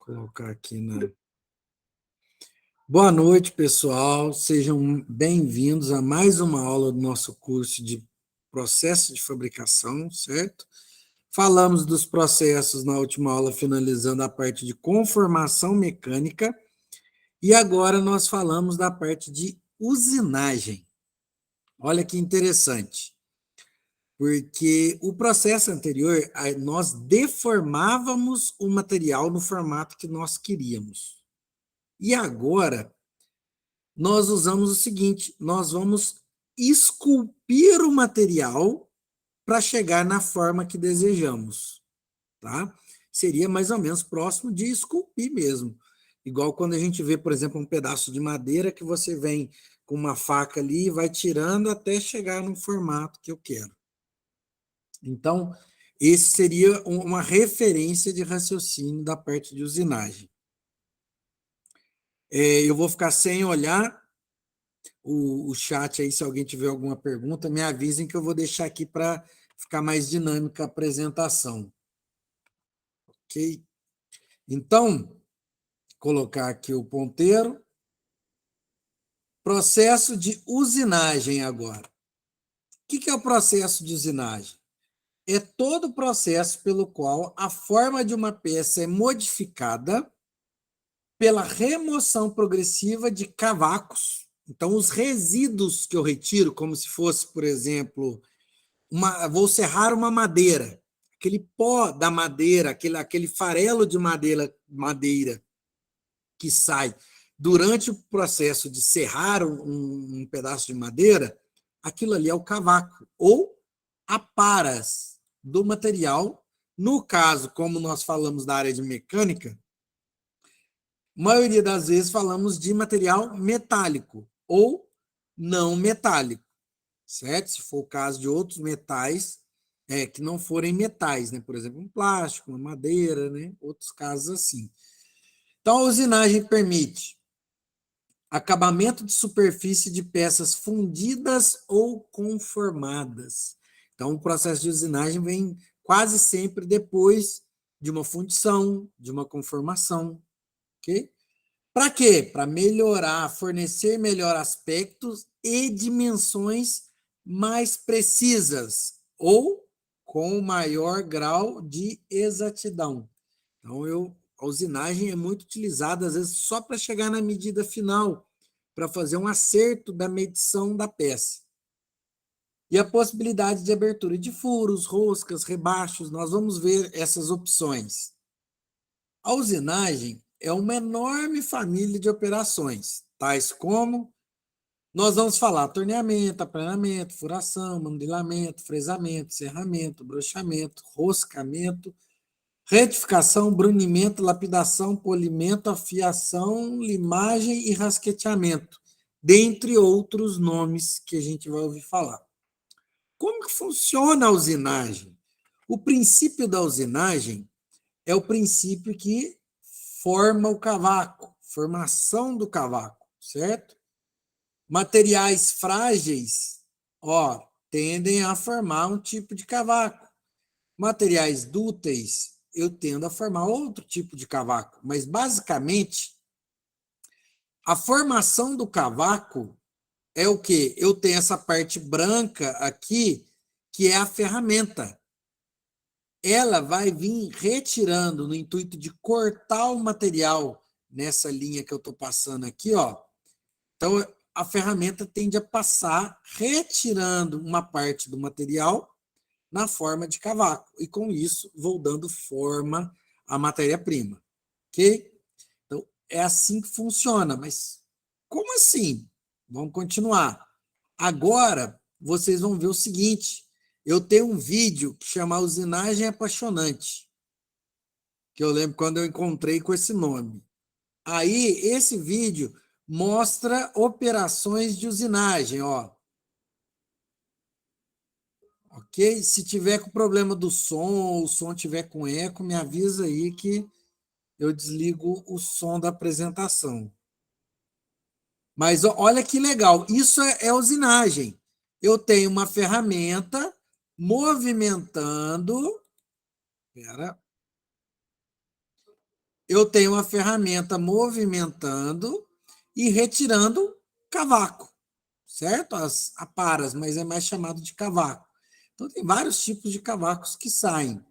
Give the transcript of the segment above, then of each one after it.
Colocar aqui na. Boa noite, pessoal. Sejam bem-vindos a mais uma aula do nosso curso de processo de fabricação, certo? Falamos dos processos na última aula, finalizando a parte de conformação mecânica, e agora nós falamos da parte de usinagem. Olha que interessante, porque o processo anterior, nós deformávamos o material no formato que nós queríamos. E agora, nós usamos o seguinte: nós vamos esculpir o material para chegar na forma que desejamos, tá? Seria mais ou menos próximo de esculpir mesmo. Igual quando a gente vê, por exemplo, um pedaço de madeira que você vem com uma faca ali e vai tirando até chegar no formato que eu quero. Então, esse seria uma referência de raciocínio da parte de usinagem. Eu vou ficar sem olhar o chat aí, se alguém tiver alguma pergunta, me avisem que eu vou deixar aqui para ficar mais dinâmica a apresentação. Ok? Então, colocar aqui o ponteiro. Processo de usinagem agora. O que é o processo de usinagem? É todo o processo pelo qual a forma de uma peça é modificada pela remoção progressiva de cavacos. Então, os resíduos que eu retiro, como se fosse, por exemplo, vou serrar uma madeira, aquele pó da madeira, aquele farelo de madeira que sai durante o processo de serrar um pedaço de madeira, aquilo ali é o cavaco, ou aparas do material. No caso, como nós falamos da área de mecânica, maioria das vezes falamos de material metálico ou não metálico, certo? Se for o caso de outros metais que não forem metais, né? Por exemplo, um plástico, uma madeira, né? Outros casos assim. Então, a usinagem permite acabamento de superfície de peças fundidas ou conformadas. Então, o processo de usinagem vem quase sempre depois de uma fundição, de uma conformação, ok? Para quê? Para melhorar, fornecer melhor aspectos e dimensões mais precisas ou com maior grau de exatidão. Então, a usinagem é muito utilizada, às vezes, só para chegar na medida final, para fazer um acerto da medição da peça. E a possibilidade de abertura de furos, roscas, rebachos, nós vamos ver essas opções. A usinagem é uma enorme família de operações, tais como nós vamos falar torneamento, aplanamento, furação, manipulamento, fresamento, serramento, brochamento, roscamento, retificação, brunimento, lapidação, polimento, afiação, limagem e rasqueteamento, dentre outros nomes que a gente vai ouvir falar. Como que funciona a usinagem? O princípio da usinagem é o princípio que forma o cavaco, formação do cavaco, certo? Materiais frágeis, tendem a formar um tipo de cavaco. Materiais dúteis, eu tendo a formar outro tipo de cavaco. Mas, basicamente, a formação do cavaco é o quê? Eu tenho essa parte branca aqui, que é a ferramenta. Ela vai vir retirando no intuito de cortar o material nessa linha que eu estou passando aqui, ó. Então, a ferramenta tende a passar retirando uma parte do material na forma de cavaco, e com isso vou dando forma à matéria-prima, ok? Então, é assim que funciona, mas como assim? Vamos continuar. Agora, vocês vão ver o seguinte, eu tenho um vídeo que chama Usinagem Apaixonante, que eu lembro quando eu encontrei com esse nome. Aí, esse vídeo mostra operações de usinagem, ó. Ok? Se tiver com problema do som, o som tiver com eco, me avisa aí que eu desligo o som da apresentação. Mas olha que legal, isso é usinagem. Eu tenho uma ferramenta movimentando. Espera. eu tenho uma ferramenta movimentando e retirando cavaco, certo? As aparas, mas é mais chamado de cavaco. Então, tem vários tipos de cavacos que saem,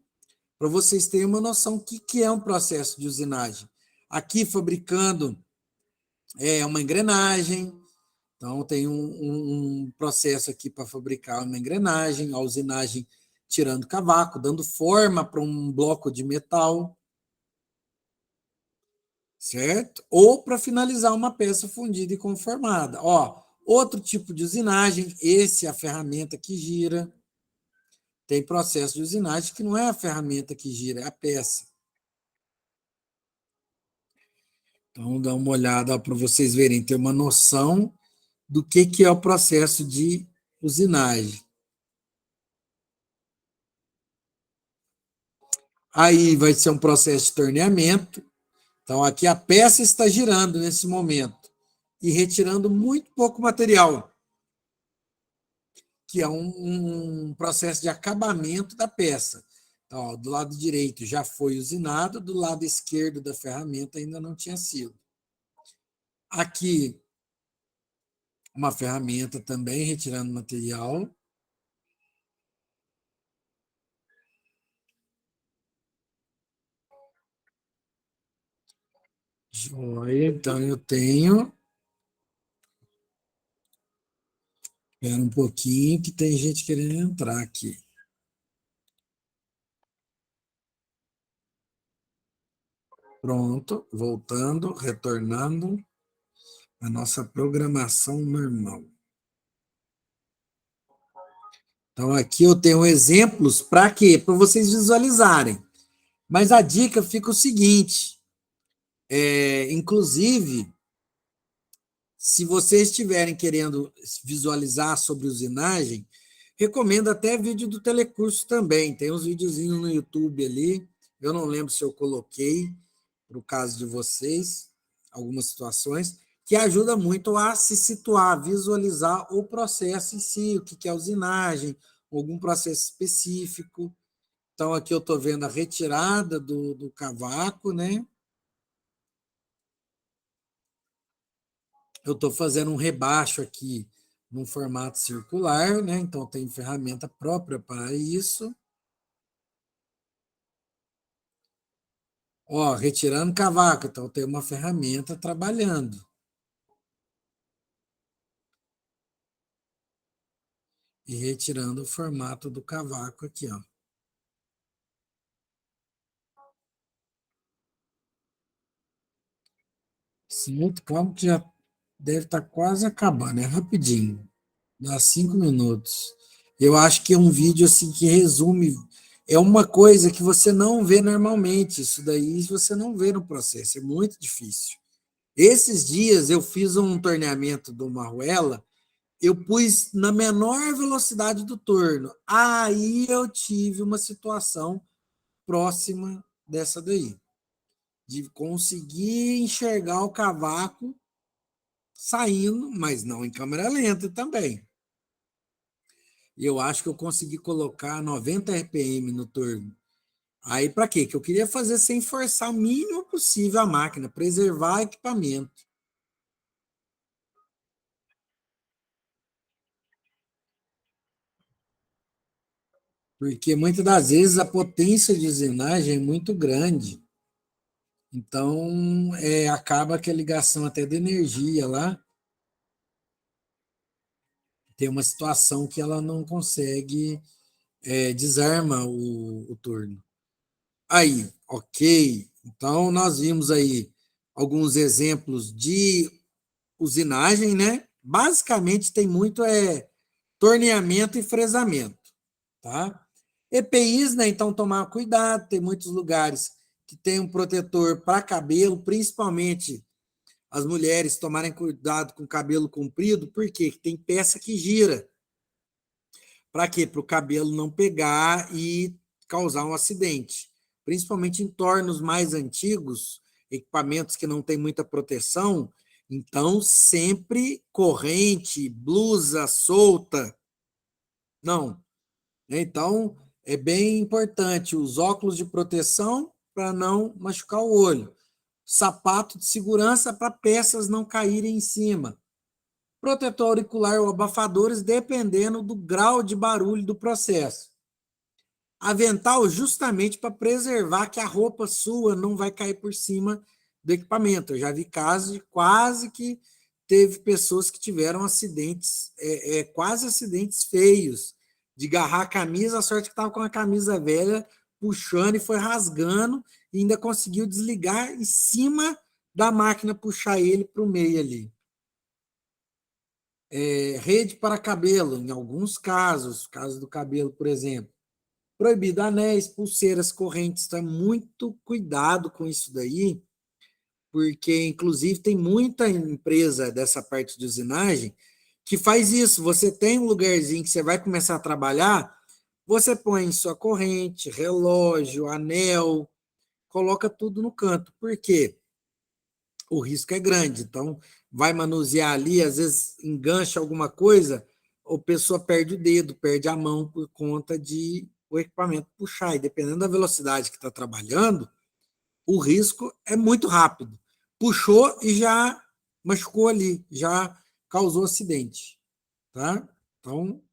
para vocês terem uma noção do que é um processo de usinagem. Aqui, fabricando uma engrenagem, então tem um processo aqui para fabricar uma engrenagem, a usinagem tirando cavaco, dando forma para um bloco de metal, certo? Ou para finalizar uma peça fundida e conformada. Ó, outro tipo de usinagem, esse é a ferramenta que gira. Tem processo de usinagem que não é a ferramenta que gira, é a peça. Então, dá uma olhada para vocês verem, ter uma noção do que é o processo de usinagem. Aí vai ser um processo de torneamento. Então, aqui a peça está girando nesse momento e retirando muito pouco material, que é um processo de acabamento da peça. Então, ó, do lado direito já foi usinado, do lado esquerdo da ferramenta ainda não tinha sido. Aqui, uma ferramenta também retirando material. Joia, então eu tenho. Espera um pouquinho que tem gente querendo entrar aqui. Pronto, voltando, retornando à nossa programação normal. Então, aqui eu tenho exemplos para quê? Para vocês visualizarem. Mas a dica fica o seguinte: inclusive, se vocês estiverem querendo visualizar sobre usinagem, recomendo até vídeo do telecurso também. Tem uns videozinhos no YouTube ali. Eu não lembro se eu coloquei, para o caso de vocês, algumas situações, que ajuda muito a se situar, a visualizar o processo em si, o que é usinagem, algum processo específico. Então, aqui eu estou vendo a retirada do cavaco, né? Eu estou fazendo um rebaixo aqui num formato circular, né? Então, tem ferramenta própria para isso. Ó, retirando cavaco, então tem uma ferramenta trabalhando. E retirando o formato do cavaco aqui, ó. Muito calmo que já deve estar quase acabando, é rapidinho. Dá 5 minutos. Eu acho que é um vídeo assim que resume. É uma coisa que você não vê normalmente. Isso daí você não vê no processo. É muito difícil. Esses dias eu fiz um torneamento do Marruela, eu pus na menor velocidade do torno. Aí eu tive uma situação próxima dessa daí, de conseguir enxergar o cavaco saindo, mas não em câmera lenta também. E eu acho que eu consegui colocar 90 RPM no torno. Aí, para quê? Que eu queria fazer sem forçar o mínimo possível a máquina, preservar o equipamento. Porque muitas das vezes a potência de usinagem é muito grande. Então, acaba que a ligação até de energia lá tem uma situação que ela não consegue, desarma o torno. Aí, ok. Então, nós vimos aí alguns exemplos de usinagem, né? Basicamente tem muito torneamento e fresamento, tá? EPIs, né? Então tomar cuidado, tem muitos lugares que tem um protetor para cabelo, principalmente as mulheres tomarem cuidado com cabelo comprido, porque tem peça que gira. Para quê? Para o cabelo não pegar e causar um acidente. Principalmente em tornos mais antigos, equipamentos que não têm muita proteção, então sempre corrente, blusa solta. Não. Então, é bem importante os óculos de proteção para não machucar o olho. sapato de segurança para peças não caírem em cima, protetor auricular ou abafadores, dependendo do grau de barulho do processo. Avental justamente para preservar que a roupa sua não vai cair por cima do equipamento. Eu já vi casos de quase que teve pessoas que tiveram acidentes, quase acidentes feios, de agarrar a camisa, a sorte que estava com a camisa velha, puxando e foi rasgando, e ainda conseguiu desligar em cima da máquina, puxar ele para o meio ali. Rede para cabelo, em alguns casos, caso do cabelo, por exemplo. Proibido anéis, pulseiras, correntes, então muito cuidado com isso daí, porque, inclusive, tem muita empresa dessa parte de usinagem que faz isso. Você tem um lugarzinho que você vai começar a trabalhar, você põe sua corrente, relógio, anel, coloca tudo no canto. Por quê? O risco é grande. Então, vai manusear ali, às vezes engancha alguma coisa, a pessoa perde o dedo, perde a mão por conta de o equipamento puxar. E dependendo da velocidade que está trabalhando, o risco é muito rápido. Puxou e já machucou ali, já causou acidente. Tá? Então,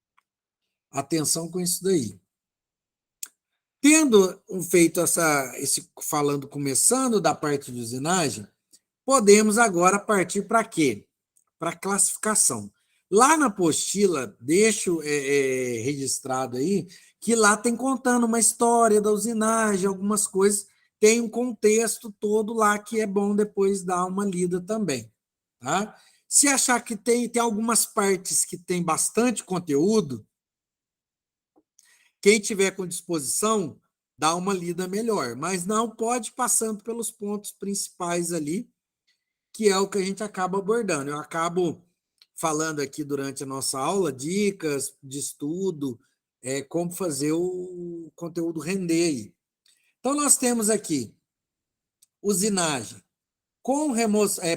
atenção com isso daí. Tendo feito começando da parte de usinagem, podemos agora partir para quê? Para a classificação. Lá na apostila, deixo registrado aí, que lá tem contando uma história da usinagem, algumas coisas, tem um contexto todo lá que é bom depois dar uma lida também. Tá? Se achar que tem algumas partes que tem bastante conteúdo, quem tiver com disposição, dá uma lida melhor, mas não pode ir passando pelos pontos principais ali, que é o que a gente acaba abordando. Eu acabo falando aqui durante a nossa aula dicas de estudo, como fazer o conteúdo render aí. Então, nós temos aqui usinagem,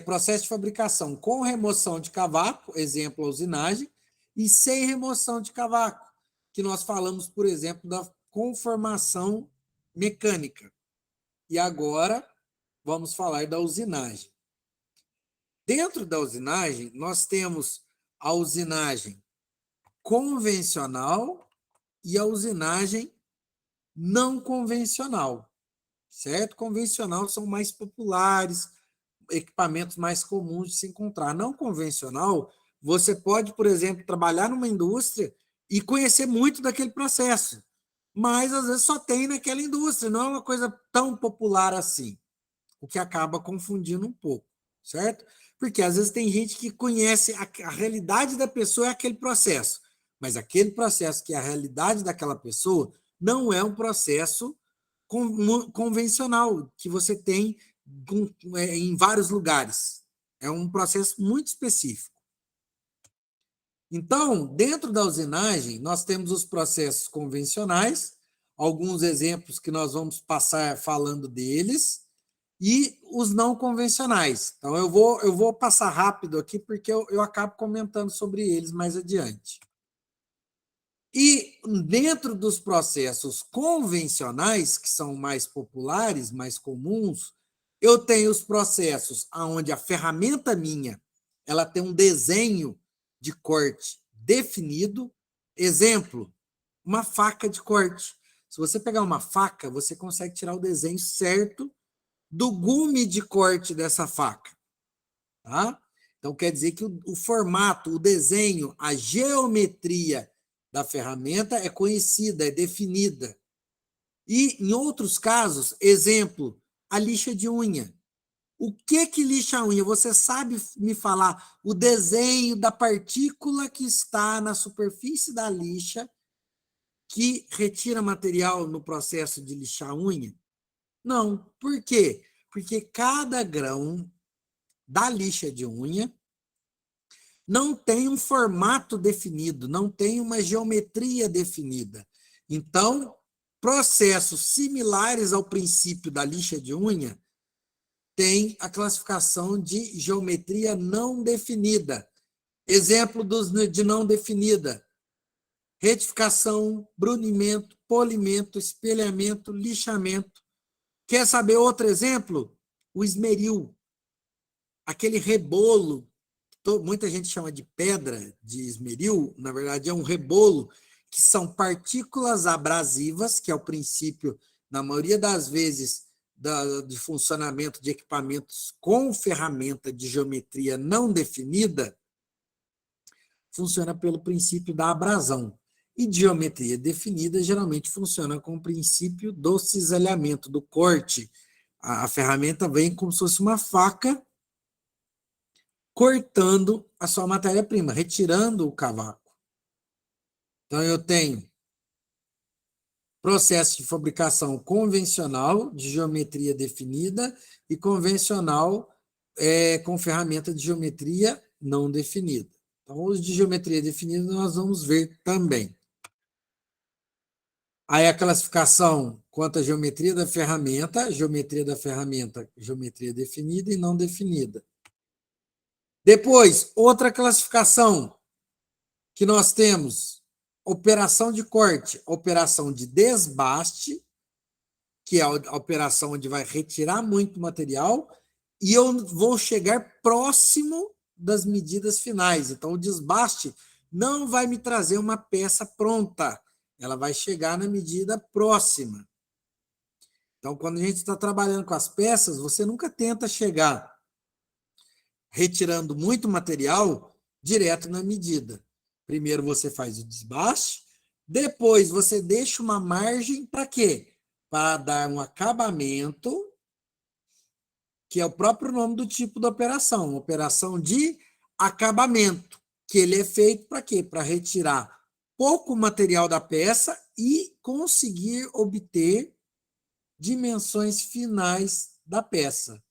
processo de fabricação com remoção de cavaco, exemplo, a usinagem, e sem remoção de cavaco, que nós falamos, por exemplo, da conformação mecânica. E agora vamos falar da usinagem. Dentro da usinagem, nós temos a usinagem convencional e a usinagem não convencional, certo? Convencional são mais populares, equipamentos mais comuns de se encontrar. Não convencional, você pode, por exemplo, trabalhar numa indústria e conhecer muito daquele processo, mas às vezes só tem naquela indústria, não é uma coisa tão popular assim, o que acaba confundindo um pouco, certo? Porque às vezes tem gente que conhece a realidade da pessoa é aquele processo, mas aquele processo que é a realidade daquela pessoa não é um processo convencional que você tem em vários lugares. É um processo muito específico. Então, dentro da usinagem, nós temos os processos convencionais, alguns exemplos que nós vamos passar falando deles, e os não convencionais. Então, eu vou passar rápido aqui, porque eu acabo comentando sobre eles mais adiante. E dentro dos processos convencionais, que são mais populares, mais comuns, eu tenho os processos onde a ferramenta minha ela tem um desenho de corte definido. Exemplo, uma faca de corte. Se você pegar uma faca, você consegue tirar o desenho certo do gume de corte dessa faca. Tá? Então, quer dizer que o formato, o desenho, a geometria da ferramenta é conhecida, é definida. E, em outros casos, exemplo, a lixa de unha. O que lixa a unha? Você sabe me falar o desenho da partícula que está na superfície da lixa que retira material no processo de lixar a unha? Não. Por quê? Porque cada grão da lixa de unha não tem um formato definido, não tem uma geometria definida. Então, processos similares ao princípio da lixa de unha têm a classificação de geometria não definida. Exemplo de não definida: retificação, brunimento, polimento, espelhamento, lixamento. Quer saber outro exemplo? o esmeril, aquele rebolo, muita gente chama de pedra de esmeril, na verdade é um rebolo, que são partículas abrasivas, que é o princípio, na maioria das vezes, de funcionamento de equipamentos com ferramenta de geometria não definida, funciona pelo princípio da abrasão. E geometria definida geralmente funciona com o princípio do cisalhamento, do corte. A ferramenta vem como se fosse uma faca cortando a sua matéria-prima, retirando o cavaco. Então, eu tenho processo de fabricação convencional, de geometria definida, e convencional com ferramenta de geometria não definida. Então, os de geometria definida nós vamos ver também. Aí a classificação quanto à geometria da ferramenta, geometria definida e não definida. Depois, outra classificação que nós temos, operação de corte, operação de desbaste, que é a operação onde vai retirar muito material, e eu vou chegar próximo das medidas finais. Então, o desbaste não vai me trazer uma peça pronta, ela vai chegar na medida próxima. Então, quando a gente está trabalhando com as peças, você nunca tenta chegar retirando muito material direto na medida. Primeiro você faz o desbaste, depois você deixa uma margem para quê? Para dar um acabamento, que é o próprio nome do tipo de operação, operação de acabamento, que ele é feito para quê? Para retirar pouco material da peça e conseguir obter dimensões finais da peça,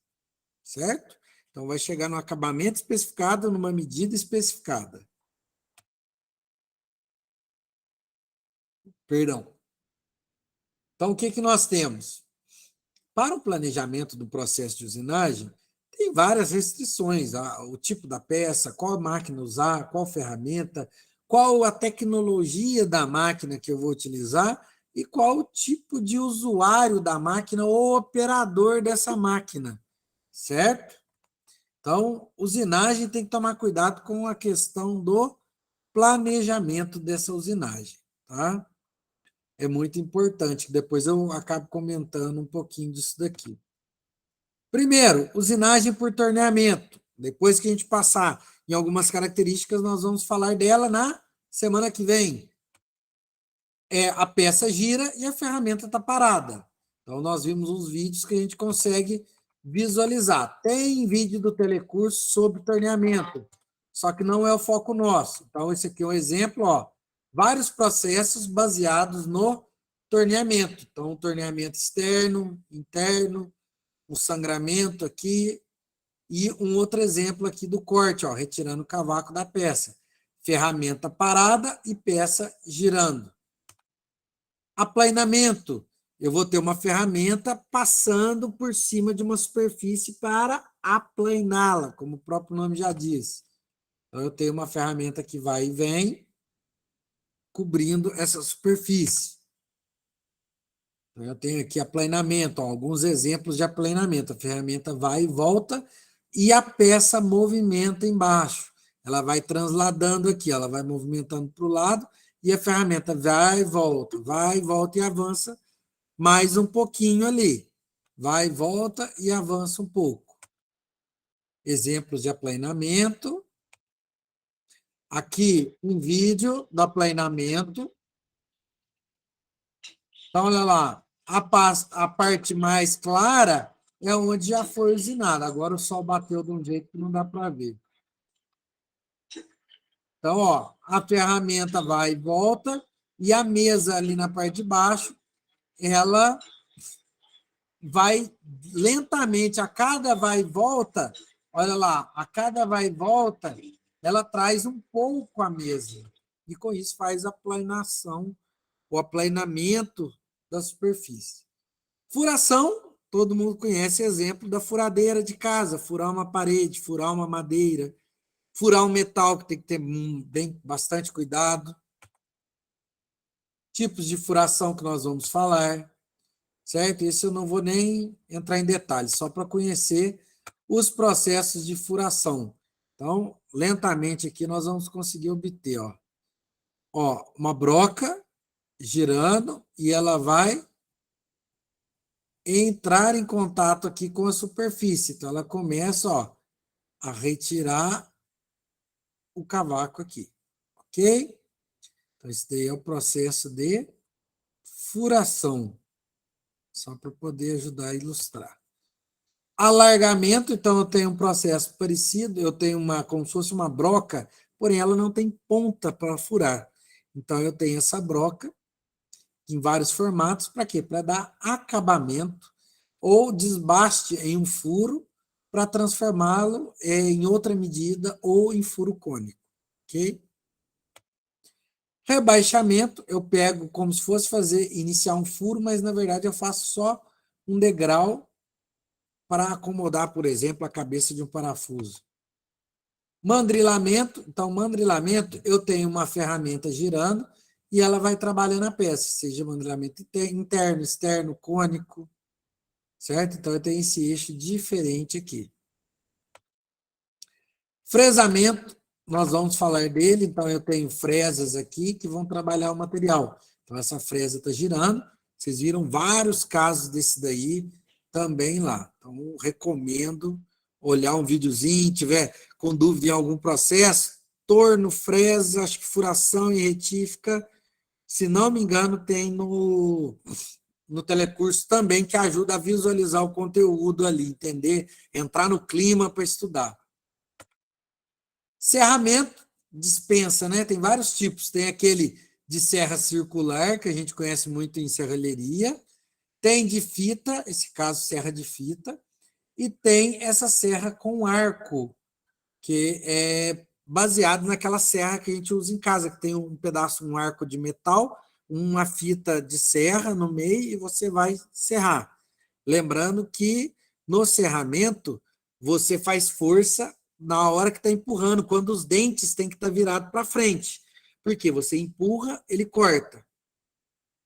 certo? Então, vai chegar no acabamento especificado, numa medida especificada. Perdão. Então, o que nós temos? Para o planejamento do processo de usinagem, tem várias restrições. O tipo da peça, qual máquina usar, qual ferramenta, qual a tecnologia da máquina que eu vou utilizar e qual o tipo de usuário da máquina ou operador dessa máquina, certo? Então, usinagem tem que tomar cuidado com a questão do planejamento dessa usinagem, tá? É muito importante, depois eu acabo comentando um pouquinho disso daqui. Primeiro, usinagem por torneamento. Depois que a gente passar em algumas características, nós vamos falar dela na semana que vem. A peça gira e a ferramenta está parada. Então, nós vimos uns vídeos que a gente consegue visualizar. Tem vídeo do telecurso sobre torneamento, só que não é o foco nosso. Então, esse aqui é um exemplo, ó, vários processos baseados no torneamento. Então, torneamento externo, interno, o sangramento aqui, e um outro exemplo aqui do corte, ó, retirando o cavaco da peça. Ferramenta parada e peça girando. Aplainamento. Eu vou ter uma ferramenta passando por cima de uma superfície para aplainá-la, como o próprio nome já diz. Então, eu tenho uma ferramenta que vai e vem, cobrindo essa superfície. Então, eu tenho aqui aplainamento, ó, alguns exemplos de aplainamento. A ferramenta vai e volta e a peça movimenta embaixo. Ela vai transladando aqui, ela vai movimentando para o lado e a ferramenta vai e volta e avança mais um pouquinho ali. Vai, volta e avança um pouco. Exemplos de aplainamento. Aqui um vídeo do aplainamento. Então, olha lá. A parte mais clara é onde já foi usinado. Agora o sol bateu de um jeito que não dá para ver. Então, ó, a ferramenta vai e volta e a mesa ali na parte de baixo, ela vai lentamente, a cada vai e volta, olha lá, a cada vai e volta, ela traz um pouco a mesa. E com isso faz a aplainação, o aplainamento da superfície. Furação, todo mundo conhece exemplo da furadeira de casa, furar uma parede, furar uma madeira, furar um metal, que tem que ter bastante cuidado. Tipos de furação que nós vamos falar. certo? Isso eu não vou nem entrar em detalhes, só para conhecer os processos de furação. Então, lentamente aqui nós vamos conseguir obter, uma broca girando e ela vai entrar em contato aqui com a superfície. Então, ela começa, a retirar o cavaco aqui, ok? Então, esse daí é o processo de furação, só para poder ajudar a ilustrar. Alargamento, então, eu tenho um processo parecido, eu tenho como se fosse uma broca, porém ela não tem ponta para furar. Então, eu tenho essa broca em vários formatos, para quê? Para dar acabamento ou desbaste em um furo para transformá-lo em outra medida ou em furo cônico, ok? Rebaixamento, eu pego como se fosse iniciar um furo, mas na verdade eu faço só um degrau para acomodar, por exemplo, a cabeça de um parafuso. Mandrilamento, então mandrilamento, eu tenho uma ferramenta girando e ela vai trabalhando a peça, seja mandrilamento interno, externo, cônico, certo? Então eu tenho esse eixo diferente aqui. Fresamento, nós vamos falar dele, então eu tenho fresas aqui que vão trabalhar o material. Então essa fresa está girando, vocês viram vários casos desse daí também lá. Então recomendo olhar um videozinho, tiver com dúvida em algum processo, torno, fresa, acho que furação e retífica, se não me engano, tem no telecurso também, que ajuda a visualizar o conteúdo ali, entender, entrar no clima para estudar. Serramento, dispensa, né? Tem vários tipos. Tem aquele de serra circular, que a gente conhece muito em serralheria. Tem de fita, esse caso, serra de fita. E tem essa serra com arco, que é baseado naquela serra que a gente usa em casa, que tem um pedaço, um arco de metal, uma fita de serra no meio e você vai serrar. Lembrando que no serramento você faz força na hora que está empurrando, quando os dentes têm que estar virados para frente. Porque você empurra, ele corta.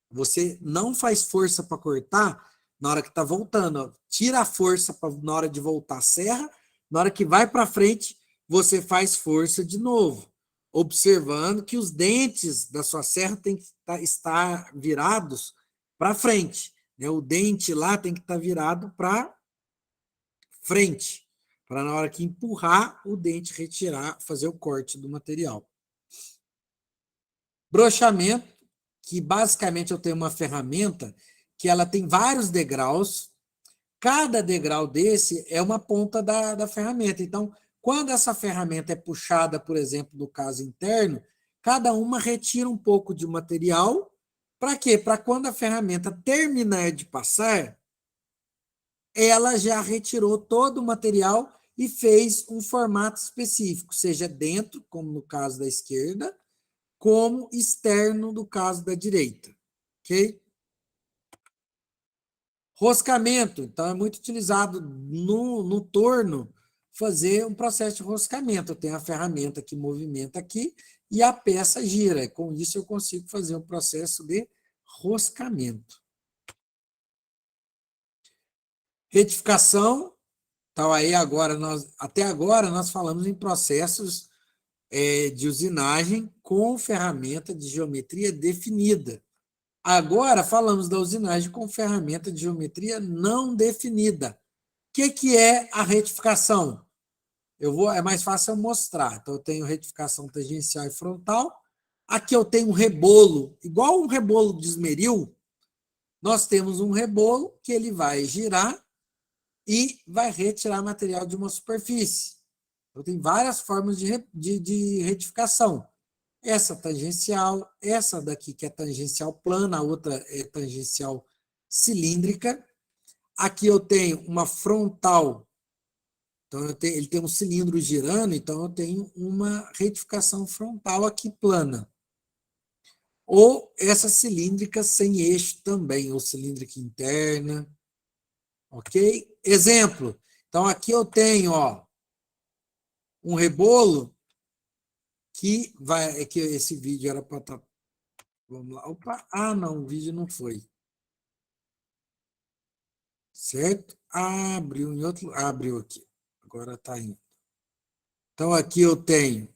Você não faz força para cortar na hora que está voltando. Tira a força na hora de voltar, serra. Na hora que vai para frente, você faz força de novo, observando que os dentes da sua serra têm que estar virados para frente. O dente lá tem que estar virado para frente, para na hora que empurrar, o dente retirar, fazer o corte do material. Brochamento, que basicamente eu tenho uma ferramenta que ela tem vários degraus, cada degrau desse é uma ponta da ferramenta. Então, quando essa ferramenta é puxada, por exemplo, no caso interno, cada uma retira um pouco de material. Para quê? Para quando a ferramenta terminar de passar, ela já retirou todo o material e fez um formato específico, seja dentro, como no caso da esquerda, como externo, no caso da direita. Ok? Roscamento, então é muito utilizado no torno fazer um processo de roscamento. Eu tenho a ferramenta que movimenta aqui e a peça gira. E com isso eu consigo fazer um processo de roscamento. Retificação. Então, aí até agora nós falamos em processos de usinagem com ferramenta de geometria definida. Agora falamos da usinagem com ferramenta de geometria não definida. O que é a retificação? É mais fácil eu mostrar. Então, eu tenho retificação tangencial e frontal. Aqui eu tenho um rebolo, igual um rebolo de esmeril. Nós temos um rebolo que ele vai girar e vai retirar material de uma superfície. Então, tem várias formas de retificação. Essa tangencial, essa daqui que é tangencial plana, a outra é tangencial cilíndrica. Aqui eu tenho uma frontal, então ele tem um cilindro girando, então eu tenho uma retificação frontal aqui plana. Ou essa cilíndrica sem eixo também, ou cilíndrica interna. Ok? Exemplo. Então aqui eu tenho um rebolo que esse vídeo era para estar. Vamos lá. Opa, não, o vídeo não foi. certo? Abriu em outro, abriu aqui. Agora está indo. Então, aqui eu tenho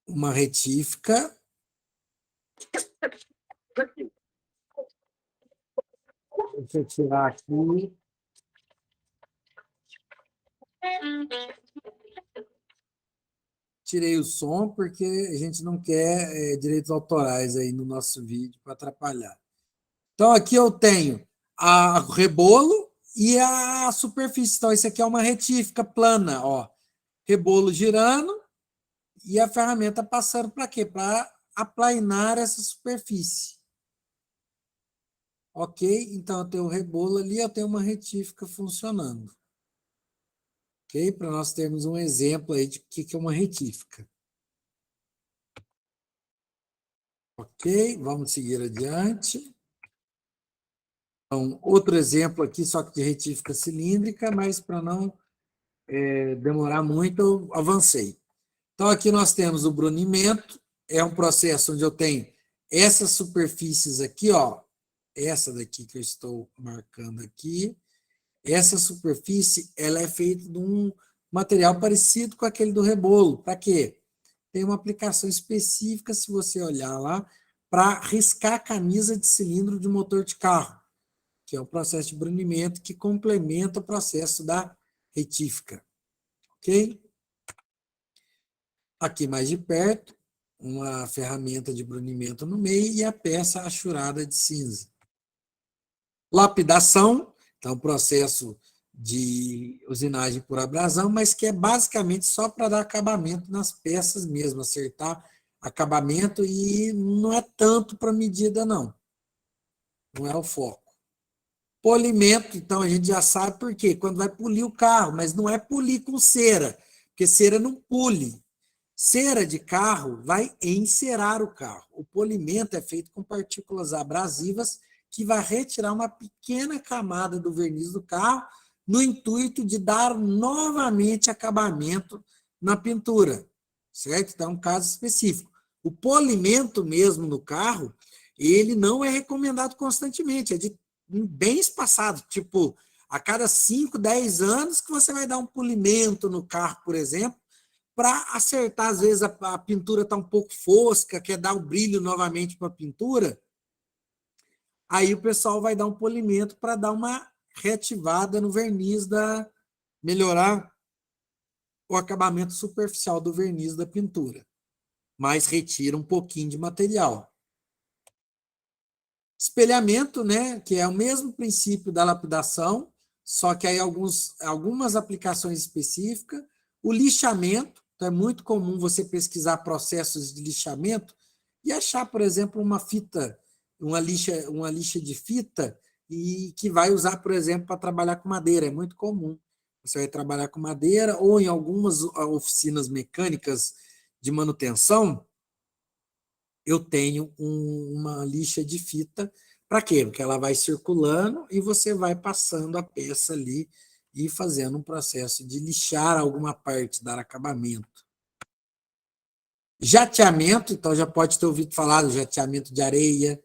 uma retífica. Deixa eu tirar aqui. Tirei o som porque a gente não quer direitos autorais aí no nosso vídeo para atrapalhar. Então, aqui eu tenho o rebolo e a superfície. Então, isso aqui é uma retífica plana, ó. Rebolo girando e a ferramenta passando para quê? Para aplainar essa superfície. Ok? Então, eu tenho o rebolo ali, eu tenho uma retífica funcionando. Ok? Para nós termos um exemplo aí de o que é uma retífica. Ok? Vamos seguir adiante. Então, outro exemplo aqui, só que de retífica cilíndrica, mas para não demorar muito, eu avancei. Então, aqui nós temos o brunimento, é um processo onde eu tenho essas superfícies aqui, ó, essa daqui que eu estou marcando aqui, essa superfície, ela é feita de um material parecido com aquele do rebolo. Para quê? Tem uma aplicação específica, se você olhar lá, para riscar a camisa de cilindro de motor de carro, que é o processo de brunimento que complementa o processo da retífica. Ok? Aqui mais de perto, uma ferramenta de brunimento no meio e a peça achurada de cinza. Lapidação, então processo de usinagem por abrasão, mas que é basicamente só para dar acabamento nas peças mesmo, acertar acabamento e não é tanto para medida não. Não é o foco. Polimento, então a gente já sabe por quê, quando vai polir o carro, mas não é polir com cera, porque cera não pule. Cera de carro vai encerar o carro. O polimento é feito com partículas abrasivas que vai retirar uma pequena camada do verniz do carro no intuito de dar novamente acabamento na pintura, certo? Então, é um caso específico. O polimento mesmo no carro, ele não é recomendado constantemente, é de bem espaçado, tipo, a cada 5, 10 anos que você vai dar um polimento no carro, por exemplo, para acertar, às vezes a pintura está um pouco fosca, quer dar o brilho novamente para a pintura, aí o pessoal vai dar um polimento para dar uma reativada no verniz, melhorar o acabamento superficial do verniz da pintura, mas retira um pouquinho de material. Espelhamento, né, que é o mesmo princípio da lapidação, só que aí algumas aplicações específicas. O lixamento, então é muito comum você pesquisar processos de lixamento e achar, por exemplo, uma lixa de fita e que vai usar, por exemplo, para trabalhar com madeira. É muito comum. Você vai trabalhar com madeira ou em algumas oficinas mecânicas de manutenção, eu tenho uma lixa de fita. Para quê? Porque ela vai circulando e você vai passando a peça ali e fazendo um processo de lixar alguma parte, dar acabamento. Jateamento, então já pode ter ouvido falar do jateamento de areia,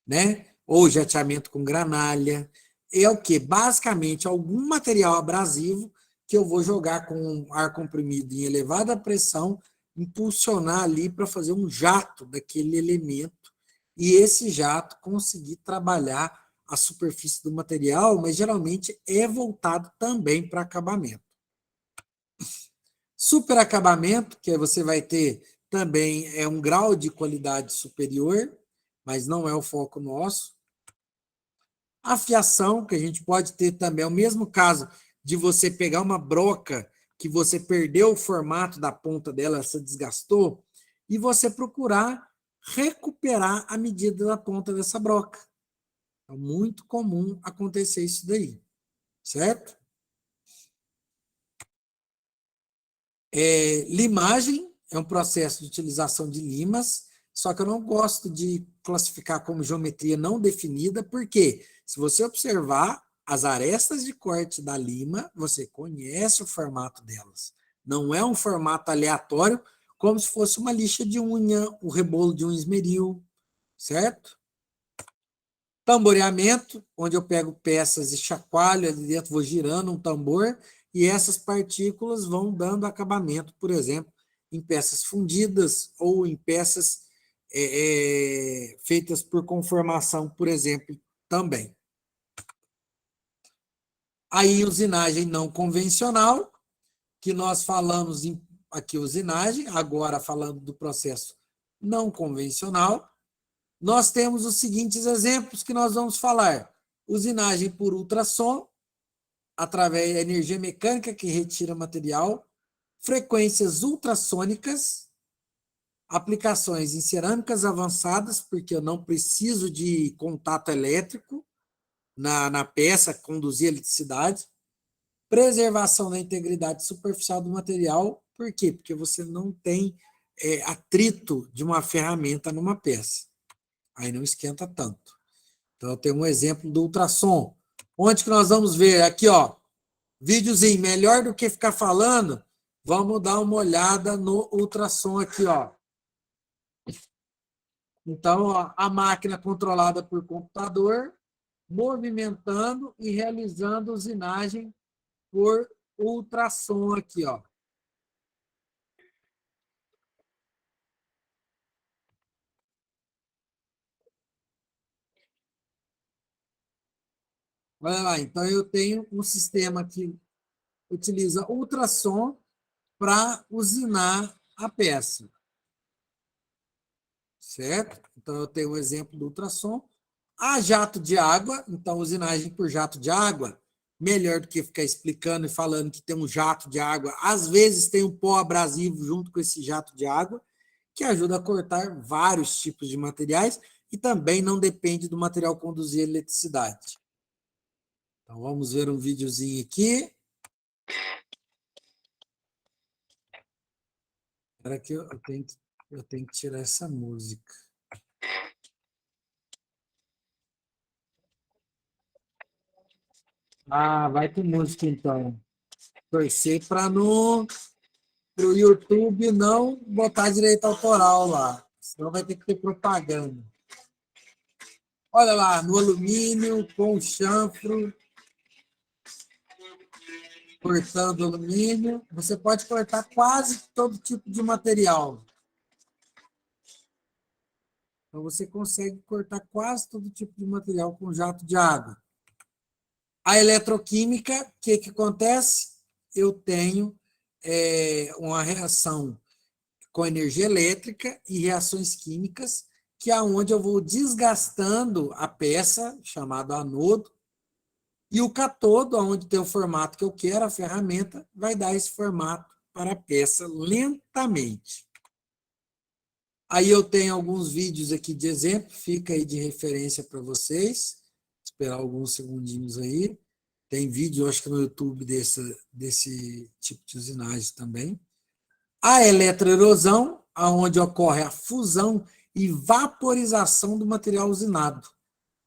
né? Ou jateamento com granalha. É o quê? Basicamente, algum material abrasivo que eu vou jogar com ar comprimido em elevada pressão, impulsionar ali para fazer um jato daquele elemento e esse jato conseguir trabalhar a superfície do material, mas geralmente é voltado também para acabamento. Superacabamento, que você vai ter também um grau de qualidade superior, mas não é o foco nosso. Afiação, que a gente pode ter também, é o mesmo caso de você pegar uma broca que você perdeu o formato da ponta dela, se desgastou, e você procurar recuperar a medida da ponta dessa broca. É muito comum acontecer isso daí, certo? Limagem é um processo de utilização de limas, só que eu não gosto de classificar como geometria não definida, porque se você observar as arestas de corte da lima, você conhece o formato delas. Não é um formato aleatório, como se fosse uma lixa de unha, o rebolo de um esmeril, certo? Tamboreamento, onde eu pego peças e chacoalho ali dentro, vou girando um tambor, e essas partículas vão dando acabamento, por exemplo, em peças fundidas ou em peças feitas por conformação, por exemplo, também. Aí, usinagem não convencional, que nós falamos aqui usinagem, agora falando do processo não convencional, nós temos os seguintes exemplos que nós vamos falar. Usinagem por ultrassom, através da energia mecânica que retira material, frequências ultrassônicas, aplicações em cerâmicas avançadas, porque eu não preciso de contato elétrico na peça, conduzir eletricidade, preservação da integridade superficial do material, por quê? Porque você não tem atrito de uma ferramenta numa peça. Aí não esquenta tanto. Então, eu tenho um exemplo do ultrassom. Onde que nós vamos ver? Aqui, ó, videozinho. Melhor do que ficar falando, vamos dar uma olhada no ultrassom aqui, ó. Então, ó, a máquina controlada por computador, movimentando e realizando usinagem por ultrassom aqui, ó. Olha lá, então eu tenho um sistema que utiliza ultrassom para usinar a peça. Certo? Então eu tenho um exemplo do ultrassom. A jato de água, então usinagem por jato de água, melhor do que ficar explicando e falando que tem um jato de água. Às vezes tem um pó abrasivo junto com esse jato de água, que ajuda a cortar vários tipos de materiais e também não depende do material conduzir eletricidade. Então, vamos ver um videozinho aqui. Espera que eu tenho que tirar essa música. Ah, vai com música então. Torcer para o YouTube não botar direito autoral lá. Senão vai ter que ter propaganda. Olha lá, no alumínio, com chanfro, cortando alumínio. Você pode cortar quase todo tipo de material. Então, você consegue cortar quase todo tipo de material com jato de água. A eletroquímica, o que acontece? Eu tenho uma reação com energia elétrica e reações químicas, que é onde eu vou desgastando a peça, chamada anodo, e o catodo, onde tem o formato que eu quero, a ferramenta, vai dar esse formato para a peça lentamente. Aí eu tenho alguns vídeos aqui de exemplo, fica aí de referência para vocês. Esperar alguns segundinhos aí. Tem vídeo, acho que no YouTube, desse tipo de usinagem também. A eletroerosão, onde ocorre a fusão e vaporização do material usinado.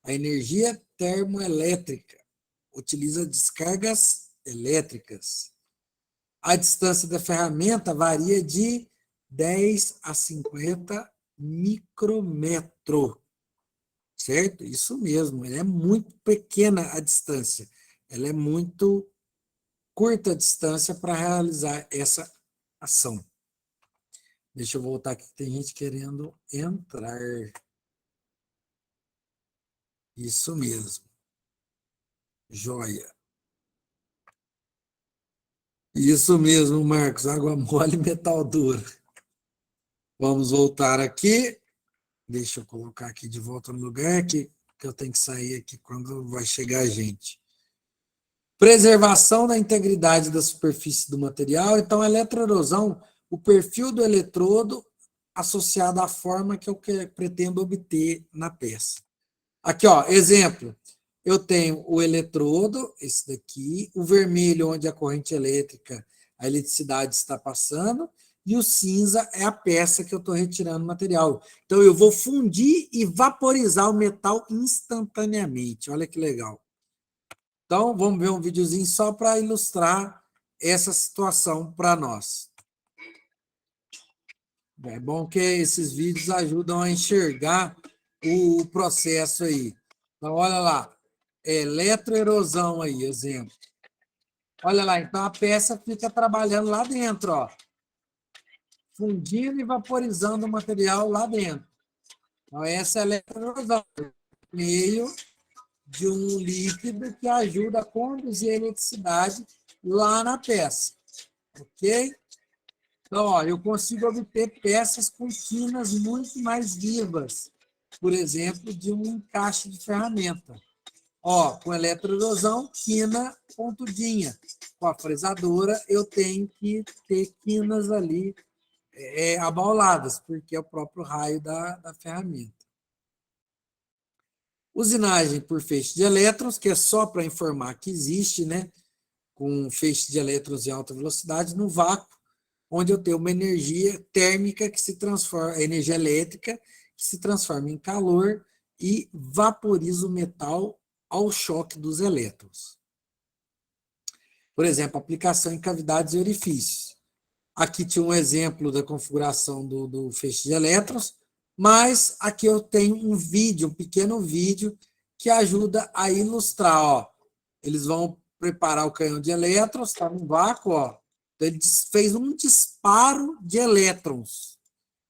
A energia termoelétrica utiliza descargas elétricas. A distância da ferramenta varia de 10 a 50 micrômetros. Certo? Isso mesmo, é muito pequena a distância. Ela é muito curta a distância para realizar essa ação. Deixa eu voltar aqui, tem gente querendo entrar. Isso mesmo. Joia. Isso mesmo, Marcos. Água mole e metal duro. Vamos voltar aqui. Deixa eu colocar aqui de volta no lugar, que eu tenho que sair aqui quando vai chegar a gente. Preservação da integridade da superfície do material. Então, a eletroerosão, o perfil do eletrodo associado à forma que eu pretendo obter na peça. Aqui, ó, exemplo. Eu tenho o eletrodo, esse daqui, o vermelho, onde a corrente elétrica, a eletricidade está passando, e o cinza é a peça que eu estou retirando o material. Então, eu vou fundir e vaporizar o metal instantaneamente. Olha que legal. Então, vamos ver um videozinho só para ilustrar essa situação para nós. É bom que esses vídeos ajudam a enxergar o processo aí. Então, olha lá, eletroerosão aí, exemplo. Olha lá, então a peça fica trabalhando lá dentro, ó, fundindo e vaporizando o material lá dentro. Então, essa é a eletroerosão, meio de um líquido que ajuda a conduzir a eletricidade lá na peça. Ok? Então, ó, eu consigo obter peças com quinas muito mais vivas, por exemplo, de um encaixe de ferramenta. Ó, com eletroerosão, quina pontudinha. Com a fresadora, eu tenho que ter quinas ali abauladas, porque é o próprio raio da ferramenta. Usinagem por feixe de elétrons, que é só para informar que existe, né? Com feixe de elétrons em alta velocidade, no vácuo, onde eu tenho uma energia térmica que se transforma, energia elétrica, que se transforma em calor e vaporiza o metal ao choque dos elétrons. Por exemplo, aplicação em cavidades e orifícios. Aqui tinha um exemplo da configuração do feixe de elétrons, mas aqui eu tenho um vídeo, um pequeno vídeo, que ajuda a ilustrar. Ó. Eles vão preparar o canhão de elétrons, está no vácuo, ó. Então, ele fez um disparo de elétrons.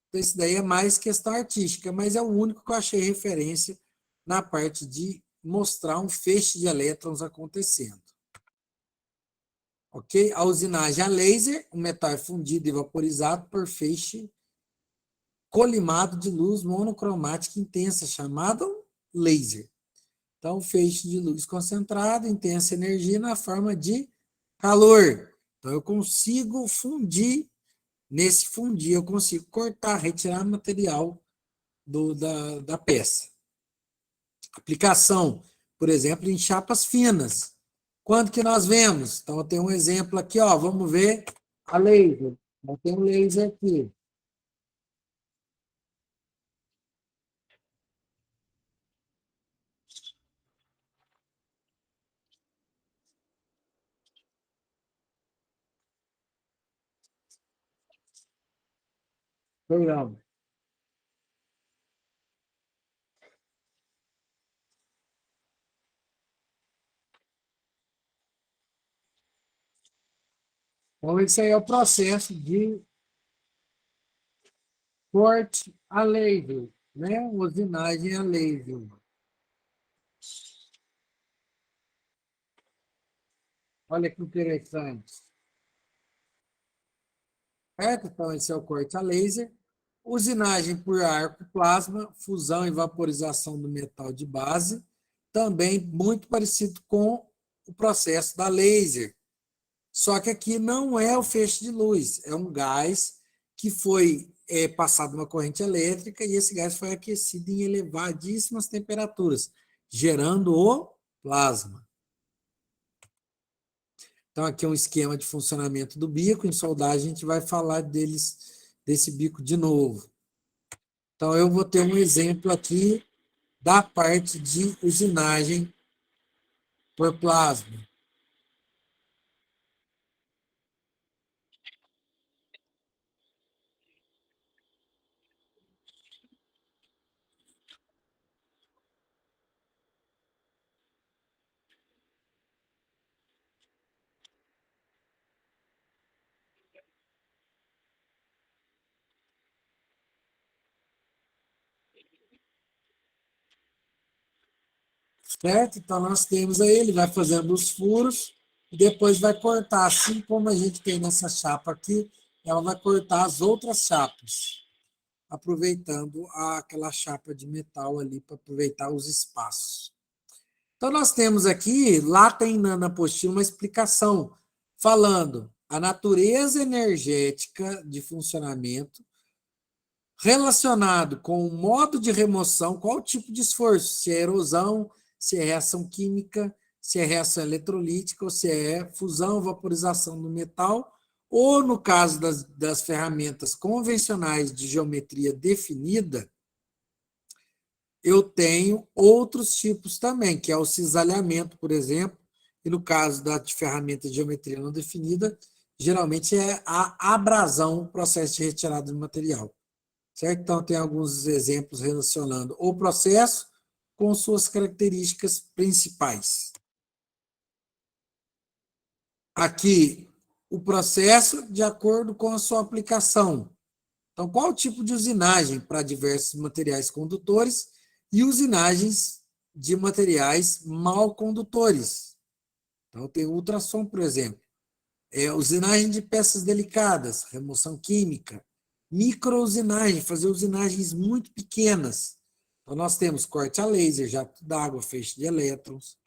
Então, isso daí é mais questão artística, mas é o único que eu achei referência na parte de mostrar um feixe de elétrons acontecendo. Ok? A usinagem a laser, o metal é fundido e vaporizado por feixe colimado de luz monocromática intensa, chamado laser. Então, feixe de luz concentrada, intensa energia na forma de calor. Então, eu consigo fundir, nesse fundir, eu consigo cortar, retirar material da peça. Aplicação, por exemplo, em chapas finas. Quando que nós vemos? Então, eu tenho um exemplo aqui, ó, vamos ver a laser. Eu tenho um laser aqui. Perdão. Então, esse aí é o processo de corte a laser, né? Usinagem a laser. Olha que interessante. Certo? Então, esse é o corte a laser. Usinagem por arco plasma, fusão e vaporização do metal de base, também muito parecido com o processo da laser. Só que aqui não é o feixe de luz, é um gás que foi passado uma corrente elétrica e esse gás foi aquecido em elevadíssimas temperaturas, gerando o plasma. Então, aqui é um esquema de funcionamento do bico. Em soldagem, a gente vai falar desse bico de novo. Então, eu vou ter um exemplo aqui da parte de usinagem por plasma. Certo? Então, nós temos aí, ele vai fazendo os furos e depois vai cortar, assim como a gente tem nessa chapa aqui, ela vai cortar as outras chapas, aproveitando aquela chapa de metal ali para aproveitar os espaços. Então, nós temos aqui, lá tem na apostila uma explicação, falando a natureza energética de funcionamento relacionado com o modo de remoção, qual o tipo de esforço, se é erosão, se é reação química, se é reação eletrolítica, ou se é fusão, vaporização do metal, ou no caso das ferramentas convencionais de geometria definida, eu tenho outros tipos também, que é o cisalhamento, por exemplo, e no caso da ferramenta de geometria não definida, geralmente é a abrasão, o processo de retirada do material. Certo? Então, tem alguns exemplos relacionando o processo com suas características principais. Aqui, o processo de acordo com a sua aplicação. Então, qual o tipo de usinagem para diversos materiais condutores e usinagens de materiais mal condutores? Então, tem ultrassom, por exemplo. Usinagem de peças delicadas, remoção química. Microusinagem, fazer usinagens muito pequenas. Então, nós temos corte a laser, jato d'água, feixe de elétrons.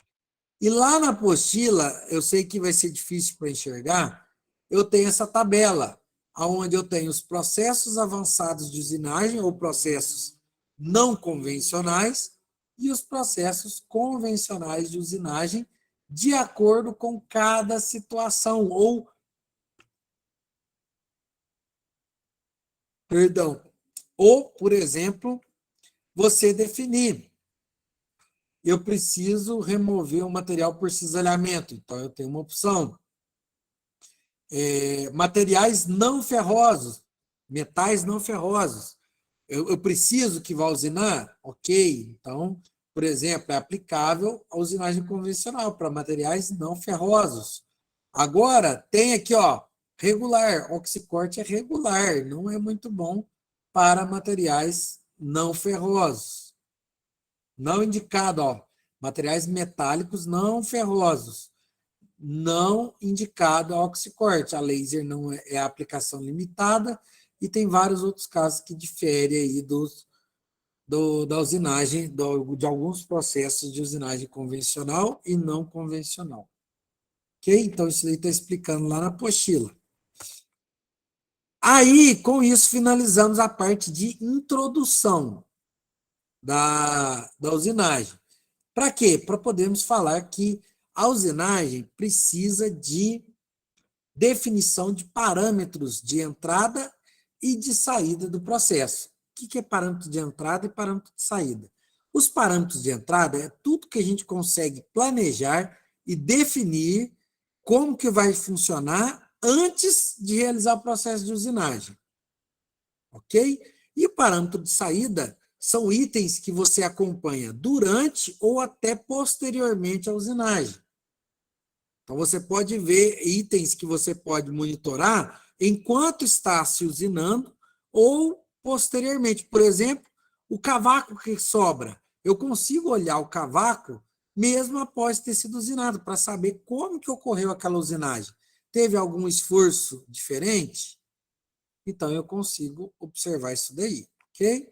E lá na apostila, eu sei que vai ser difícil para enxergar, eu tenho essa tabela, onde eu tenho os processos avançados de usinagem, ou processos não convencionais, e os processos convencionais de usinagem, de acordo com cada situação, ou, por exemplo, você definir. Eu preciso remover o material por cisalhamento, então eu tenho uma opção. Materiais não ferrosos, metais não ferrosos. Eu preciso que vá usinar? Ok. Então, por exemplo, é aplicável a usinagem convencional para materiais não ferrosos. Agora, tem aqui, ó, regular. Oxicorte é regular, não é muito bom para materiais não ferrosos. Não indicado, ó, materiais metálicos não ferrosos. Não indicado a oxicorte. A laser não é a aplicação limitada e tem vários outros casos que diferem aí da usinagem, de alguns processos de usinagem convencional e não convencional. Ok? Então, isso aí está explicando lá na apostila. Aí, com isso, finalizamos a parte de introdução da usinagem. Para quê? Para podermos falar que a usinagem precisa de definição de parâmetros de entrada e de saída do processo. O que é parâmetro de entrada e parâmetro de saída? Os parâmetros de entrada é tudo que a gente consegue planejar e definir como que vai funcionar antes de realizar o processo de usinagem. Ok? E o parâmetro de saída são itens que você acompanha durante ou até posteriormente à usinagem. Então, você pode ver itens que você pode monitorar enquanto está se usinando ou posteriormente. Por exemplo, o cavaco que sobra. Eu consigo olhar o cavaco mesmo após ter sido usinado, para saber como que ocorreu aquela usinagem. Teve algum esforço diferente? Então, eu consigo observar isso daí, ok?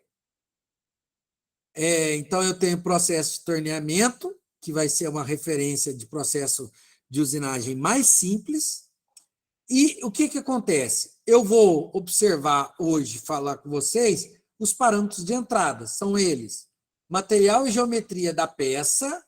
Então, eu tenho processo de torneamento, que vai ser uma referência de processo de usinagem mais simples. E o que acontece? Eu vou observar hoje, falar com vocês, os parâmetros de entrada. São eles: material e geometria da peça,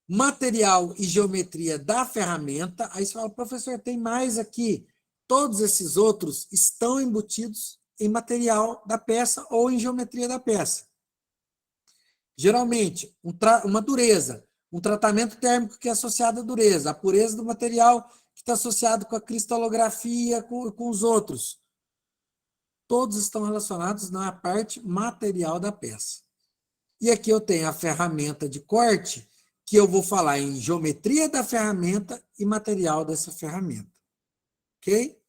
material e geometria da ferramenta. Aí você fala, professor, tem mais aqui. Todos esses outros estão embutidos em material da peça ou em geometria da peça. Geralmente, uma dureza, um tratamento térmico que é associado à dureza, a pureza do material que está associado com a cristalografia, com os outros. Todos estão relacionados na parte material da peça. E aqui eu tenho a ferramenta de corte, que eu vou falar em geometria da ferramenta e material dessa ferramenta. Ok?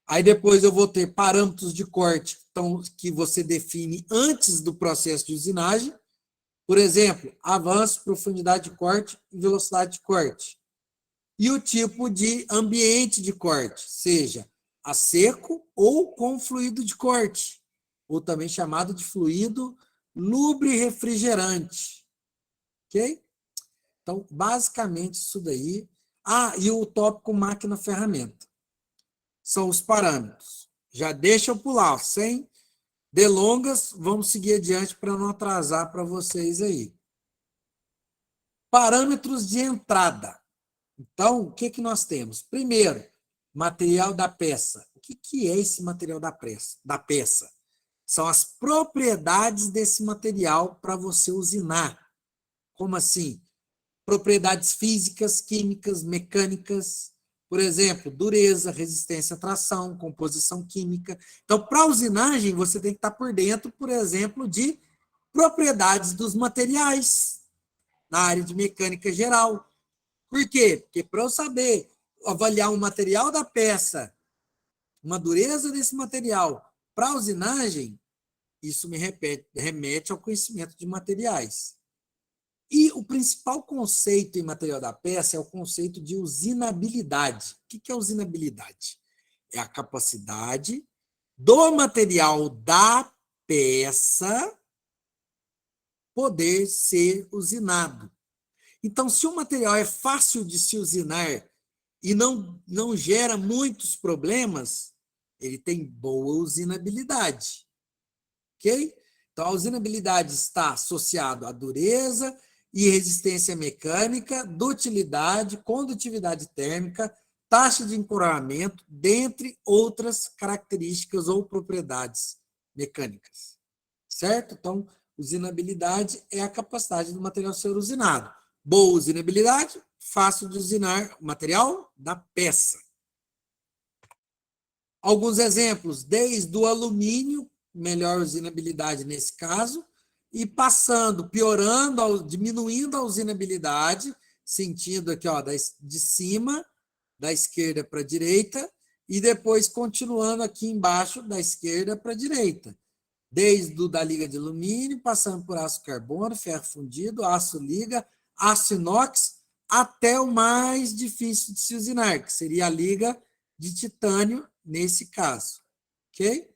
Aí depois eu vou ter parâmetros de corte que você define antes do processo de usinagem. Por exemplo, avanço, profundidade de corte e velocidade de corte. E o tipo de ambiente de corte, seja a seco ou com fluido de corte, ou também chamado de fluido lubrifrigerante. Ok? Então, basicamente, isso daí. E o tópico máquina-ferramenta. São os parâmetros. Já deixa eu pular, sem delongas, vamos seguir adiante para não atrasar para vocês aí. Parâmetros de entrada. Então, o que nós temos? Primeiro, material da peça. O que é esse material da peça? São as propriedades desse material para você usinar. Como assim? Propriedades físicas, químicas, mecânicas. Por exemplo, dureza, resistência à tração, composição química. Então, para usinagem, você tem que estar por dentro, por exemplo, de propriedades dos materiais na área de mecânica geral. Por quê? Porque para eu saber avaliar um material da peça, uma dureza desse material para usinagem, isso me remete ao conhecimento de materiais. E o principal conceito em material da peça é o conceito de usinabilidade. O que é usinabilidade? É a capacidade do material da peça poder ser usinado. Então, se o material é fácil de se usinar e não gera muitos problemas, ele tem boa usinabilidade. Ok? Então, a usinabilidade está associada à dureza e resistência mecânica, dutilidade, condutividade térmica, taxa de encurramento, dentre outras características ou propriedades mecânicas. Certo? Então, usinabilidade é a capacidade do material ser usinado. Boa usinabilidade, fácil de usinar o material da peça. Alguns exemplos, desde o alumínio, melhor usinabilidade nesse caso, e passando, piorando, diminuindo a usinabilidade, sentindo aqui, ó, de cima, da esquerda para a direita, e depois continuando aqui embaixo, da esquerda para a direita. Desde o da liga de alumínio, passando por aço carbono, ferro fundido, aço liga, aço inox, até o mais difícil de se usinar, que seria a liga de titânio, nesse caso. Ok?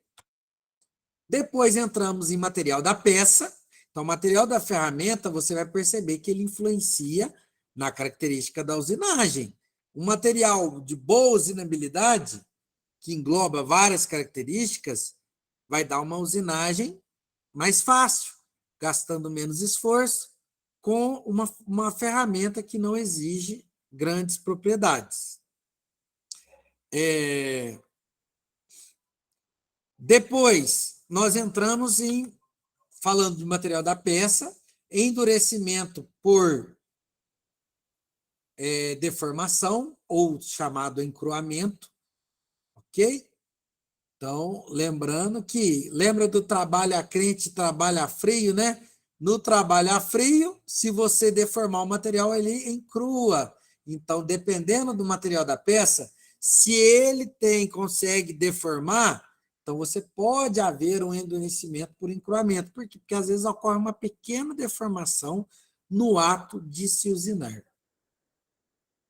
Depois entramos em material da peça. Então, o material da ferramenta, você vai perceber que ele influencia na característica da usinagem. Um material de boa usinabilidade, que engloba várias características, vai dar uma usinagem mais fácil, gastando menos esforço, com uma ferramenta que não exige grandes propriedades. Depois, nós entramos falando de material da peça, endurecimento por deformação, ou chamado encruamento, ok? Então, lembrando que, lembra do trabalho a crente, trabalho a frio, né? No trabalho a frio, se você deformar o material, ele encrua. Então, dependendo do material da peça, se ele consegue deformar, então você pode haver um endurecimento por encruamento. Por quê? Porque às vezes ocorre uma pequena deformação no ato de se usinar.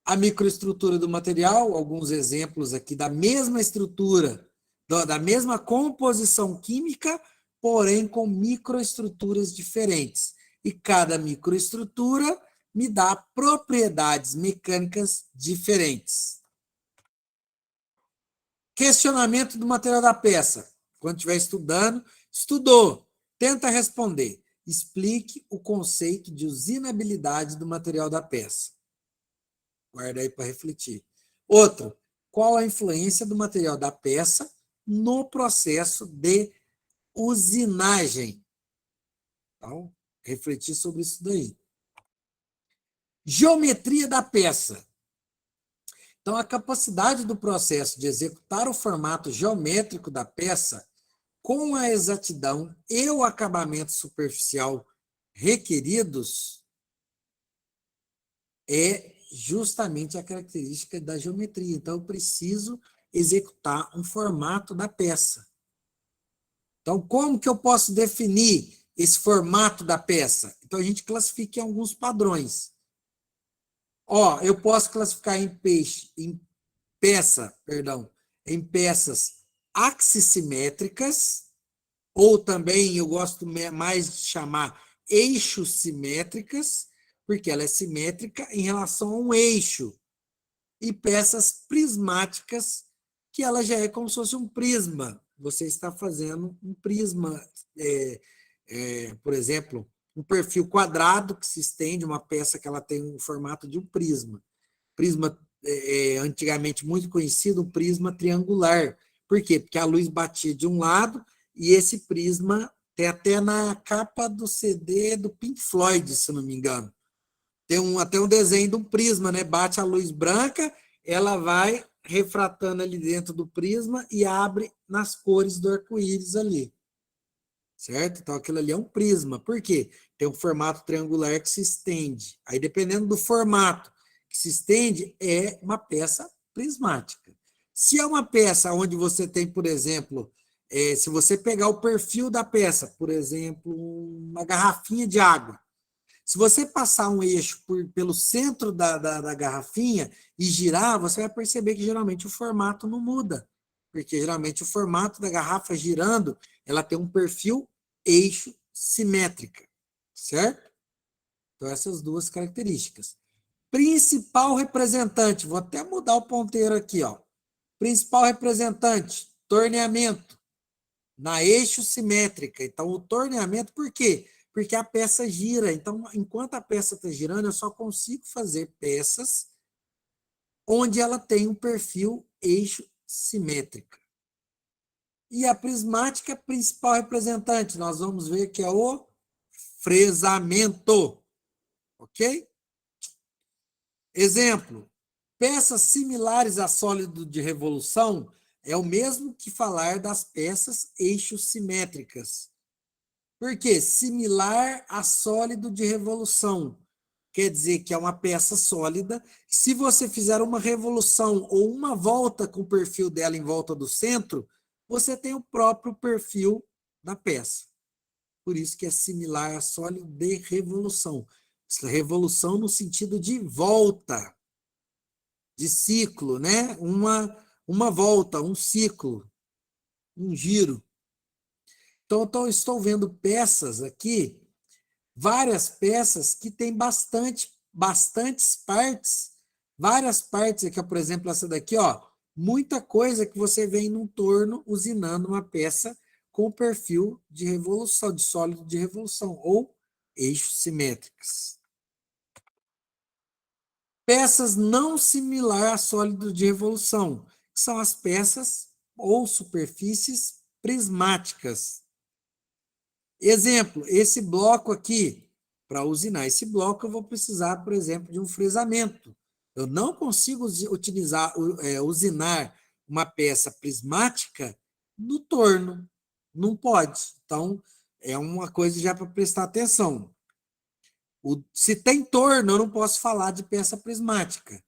A microestrutura do material, alguns exemplos aqui da mesma estrutura, da mesma composição química, porém com microestruturas diferentes. E cada microestrutura me dá propriedades mecânicas diferentes. Questionamento do material da peça. Quando estiver estudando, estudou, tenta responder. Explique o conceito de usinabilidade do material da peça. Guarda aí para refletir. Outro, qual a influência do material da peça no processo de usinagem? Então, refletir sobre isso daí. Geometria da peça. Então, a capacidade do processo de executar o formato geométrico da peça com a exatidão e o acabamento superficial requeridos é justamente a característica da geometria. Então, eu preciso executar um formato da peça. Então, como que eu posso definir esse formato da peça? Então, a gente classifica em alguns padrões. Eu posso classificar em peças axissimétricas, ou também eu gosto mais de chamar eixos simétricas, porque ela é simétrica em relação a um eixo, e peças prismáticas, que ela já é como se fosse um prisma. Você está fazendo um prisma, por exemplo, um perfil quadrado que se estende, uma peça que ela tem um formato de um prisma. Prisma, antigamente muito conhecido, um prisma triangular. Por quê? Porque a luz batia de um lado e esse prisma tem até na capa do CD do Pink Floyd, se não me engano. Tem até um desenho de um prisma, né? Bate a luz branca, ela vai refratando ali dentro do prisma e abre nas cores do arco-íris ali. certo? Então, aquilo ali é um prisma. Por quê? Tem um formato triangular que se estende. Aí, dependendo do formato que se estende, é uma peça prismática. Se é uma peça onde você tem, por exemplo, se você pegar o perfil da peça, por exemplo, uma garrafinha de água, se você passar um eixo pelo centro da garrafinha e girar, você vai perceber que geralmente o formato não muda. Porque geralmente o formato da garrafa girando, ela tem um perfil eixo simétrica, certo? Então, essas duas características. Principal representante, vou até mudar o ponteiro aqui, ó. Principal representante, torneamento na eixo simétrica. Então, o torneamento, por quê? Porque a peça gira. Então, enquanto a peça está girando, eu só consigo fazer peças onde ela tem um perfil eixo simétrico. E a prismática principal representante, nós vamos ver que é o fresamento. Ok? Exemplo, peças similares a sólido de revolução é o mesmo que falar das peças eixos simétricas. Por quê? Similar a sólido de revolução. Quer dizer que é uma peça sólida. Se você fizer uma revolução ou uma volta com o perfil dela em volta do centro, você tem o próprio perfil da peça. Por isso que é similar a sólido de revolução. Revolução no sentido de volta, de ciclo, né? Uma volta, um ciclo, um giro. Então, estou vendo peças aqui, várias peças que têm bastantes partes, várias partes aqui, por exemplo, essa daqui, ó, muita coisa que você vê num torno usinando uma peça com perfil de revolução, de sólido de revolução, ou eixos simétricos. Peças não similar a sólido de revolução, que são as peças ou superfícies prismáticas. Exemplo, esse bloco aqui, para usinar esse bloco, eu vou precisar, por exemplo, de um fresamento. Eu não consigo usinar uma peça prismática no torno. Não pode. Então, é uma coisa já para prestar atenção. Se tem torno, eu não posso falar de peça prismática.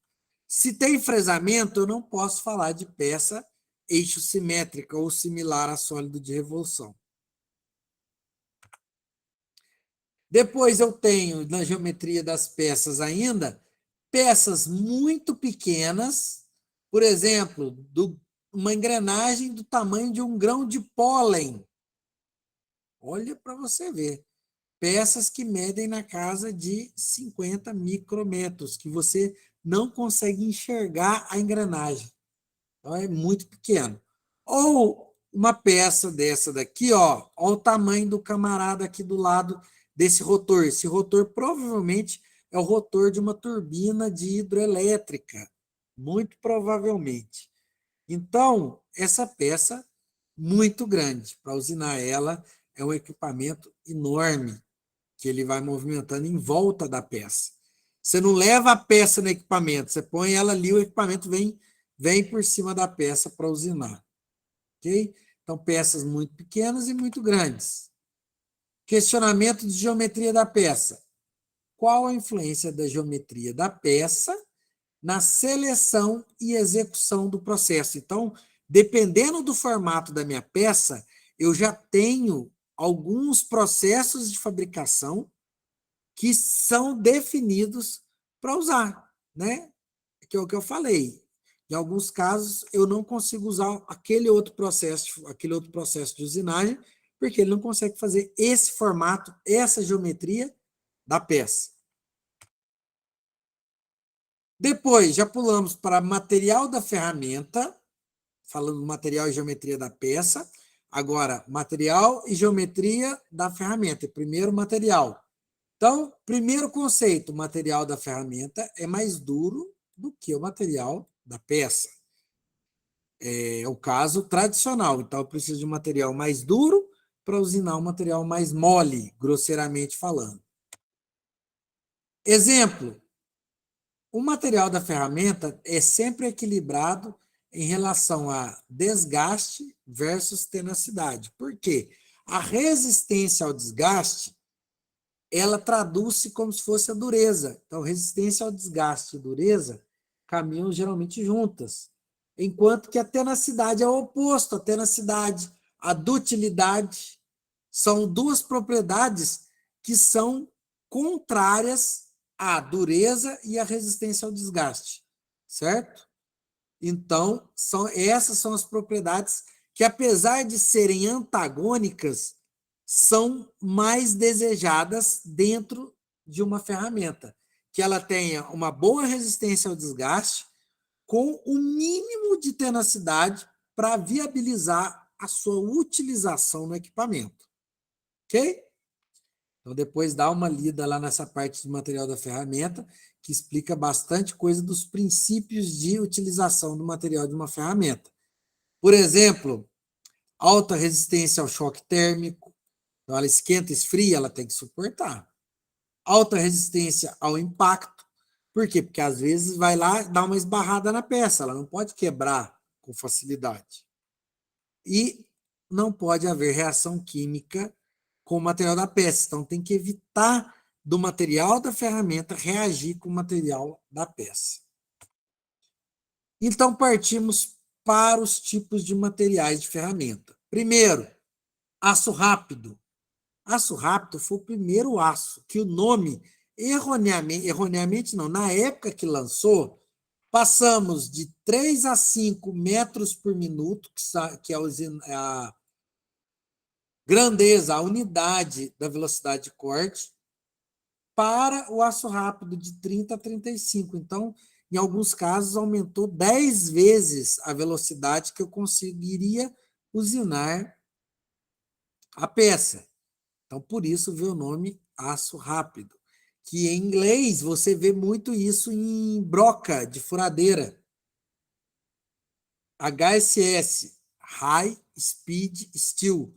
Se tem fresamento, eu não posso falar de peça eixo simétrica ou similar a sólido de revolução. Depois eu tenho, na geometria das peças ainda, peças muito pequenas, por exemplo, uma engrenagem do tamanho de um grão de pólen. Olha para você ver. Peças que medem na casa de 50 micrômetros, que você não consegue enxergar a engrenagem. Então, é muito pequeno. Ou uma peça dessa daqui, ó, olha o tamanho do camarada aqui do lado desse rotor. Esse rotor provavelmente é o rotor de uma turbina de hidroelétrica, muito provavelmente. Então, essa peça, muito grande, para usinar ela, é um equipamento enorme, que ele vai movimentando em volta da peça. Você não leva a peça no equipamento, você põe ela ali, o equipamento vem por cima da peça para usinar. Ok? Então, peças muito pequenas e muito grandes. Questionamento de geometria da peça. Qual a influência da geometria da peça na seleção e execução do processo? Então, dependendo do formato da minha peça, eu já tenho alguns processos de fabricação que são definidos para usar, né? Que é o que eu falei. Em alguns casos, eu não consigo usar aquele outro processo de usinagem, porque ele não consegue fazer esse formato, essa geometria da peça. Depois, já pulamos para material da ferramenta, falando do material e geometria da peça. Agora, material e geometria da ferramenta. Primeiro, material. Então, primeiro conceito, o material da ferramenta é mais duro do que o material da peça. É o caso tradicional. Então, eu preciso de um material mais duro para usinar um material mais mole, grosseiramente falando. Exemplo, o material da ferramenta é sempre equilibrado em relação a desgaste versus tenacidade. Por quê? A resistência ao desgaste, ela traduz-se como se fosse a dureza. Então, resistência ao desgaste e dureza caminham geralmente juntas. Enquanto que a tenacidade é o oposto. A tenacidade, a dutilidade, são duas propriedades que são contrárias à dureza e à resistência ao desgaste, certo? Então, essas são as propriedades que, apesar de serem antagônicas, são mais desejadas dentro de uma ferramenta, que ela tenha uma boa resistência ao desgaste, com o mínimo de tenacidade para viabilizar a sua utilização no equipamento. Ok? Então, depois dá uma lida lá nessa parte do material da ferramenta, que explica bastante coisa dos princípios de utilização do material de uma ferramenta. Por exemplo, alta resistência ao choque térmico. Então, ela esquenta, esfria, ela tem que suportar. Alta resistência ao impacto. Por quê? Porque às vezes vai lá e dá uma esbarrada na peça, ela não pode quebrar com facilidade. E não pode haver reação química com o material da peça. Então, tem que evitar do material da ferramenta reagir com o material da peça. Então, partimos para os tipos de materiais de ferramenta. Primeiro, aço rápido. Aço rápido foi o primeiro aço que o nome, erroneamente não, na época que lançou, passamos de 3 a 5 metros por minuto, que é a grandeza, a unidade da velocidade de corte, para o aço rápido de 30 a 35. Então, em alguns casos, aumentou 10 vezes a velocidade que eu conseguiria usinar a peça. Então, por isso veio o nome aço rápido, que em inglês você vê muito isso em broca de furadeira. HSS, High Speed Steel,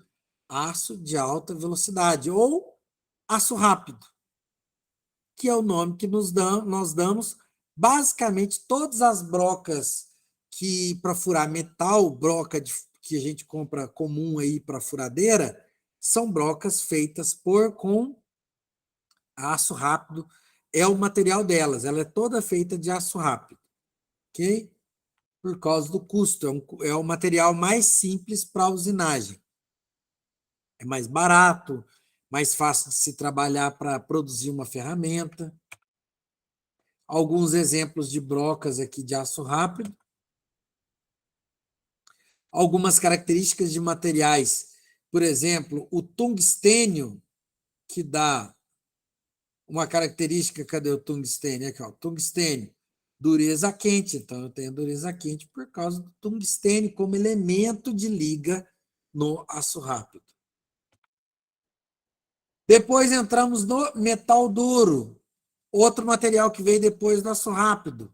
aço de alta velocidade, ou aço rápido, que é o nome que nós damos. Basicamente, todas as brocas que para furar metal, que a gente compra comum aí para furadeira, são brocas feitas com aço rápido, é o material delas, ela é toda feita de aço rápido, ok? Por causa do custo, é o material mais simples para usinagem. É mais barato, mais fácil de se trabalhar para produzir uma ferramenta. Alguns exemplos de brocas aqui de aço rápido. Algumas características de materiais, por exemplo, o tungstênio, que dá uma característica, cadê o tungstênio? Aqui, ó, tungstênio, dureza quente. Então, eu tenho dureza quente por causa do tungstênio como elemento de liga no aço rápido. Depois entramos no metal duro, outro material que veio depois do aço rápido.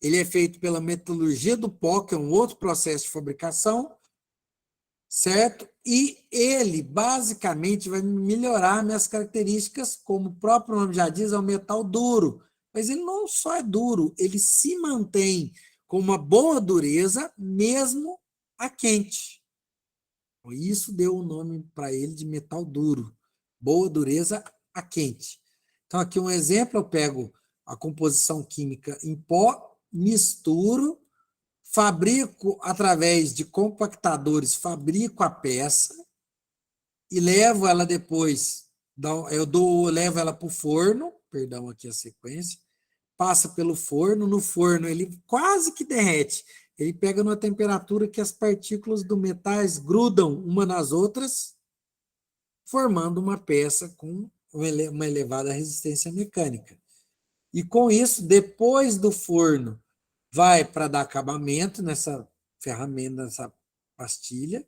Ele é feito pela metalurgia do pó, que é um outro processo de fabricação, certo? E ele, basicamente, vai melhorar minhas características, como o próprio nome já diz, é um metal duro. Mas ele não só é duro, ele se mantém com uma boa dureza, mesmo a quente. Isso deu o nome para ele de metal duro. Boa dureza a quente. Então, aqui um exemplo, eu pego a composição química em pó, misturo, fabrico através de compactadores, fabrico a peça e levo ela depois, levo ela para o forno, perdão aqui a sequência, passa pelo forno, no forno ele quase que derrete, ele pega numa temperatura que as partículas do metais grudam uma nas outras, formando uma peça com uma elevada resistência mecânica. E com isso, depois do forno, vai para dar acabamento nessa ferramenta, nessa pastilha,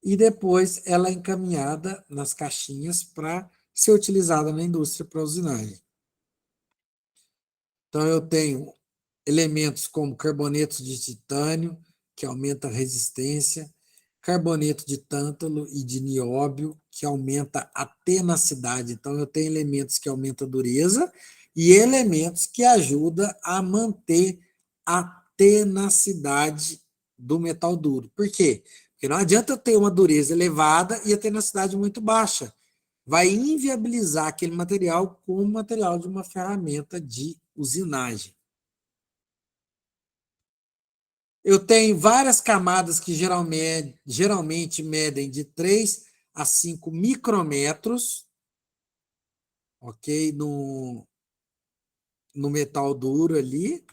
e depois ela é encaminhada nas caixinhas para ser utilizada na indústria para usinagem. Então, eu tenho elementos como carbonetos de titânio, que aumenta a resistência, carboneto de tântalo e de nióbio, que aumenta a tenacidade. Então, eu tenho elementos que aumentam a dureza e elementos que ajudam a manter a tenacidade do metal duro. Por quê? Porque não adianta eu ter uma dureza elevada e a tenacidade muito baixa. Vai inviabilizar aquele material como material de uma ferramenta de usinagem. Eu tenho várias camadas que geralmente medem de 3 a 5 micrômetros, ok? No metal duro ali.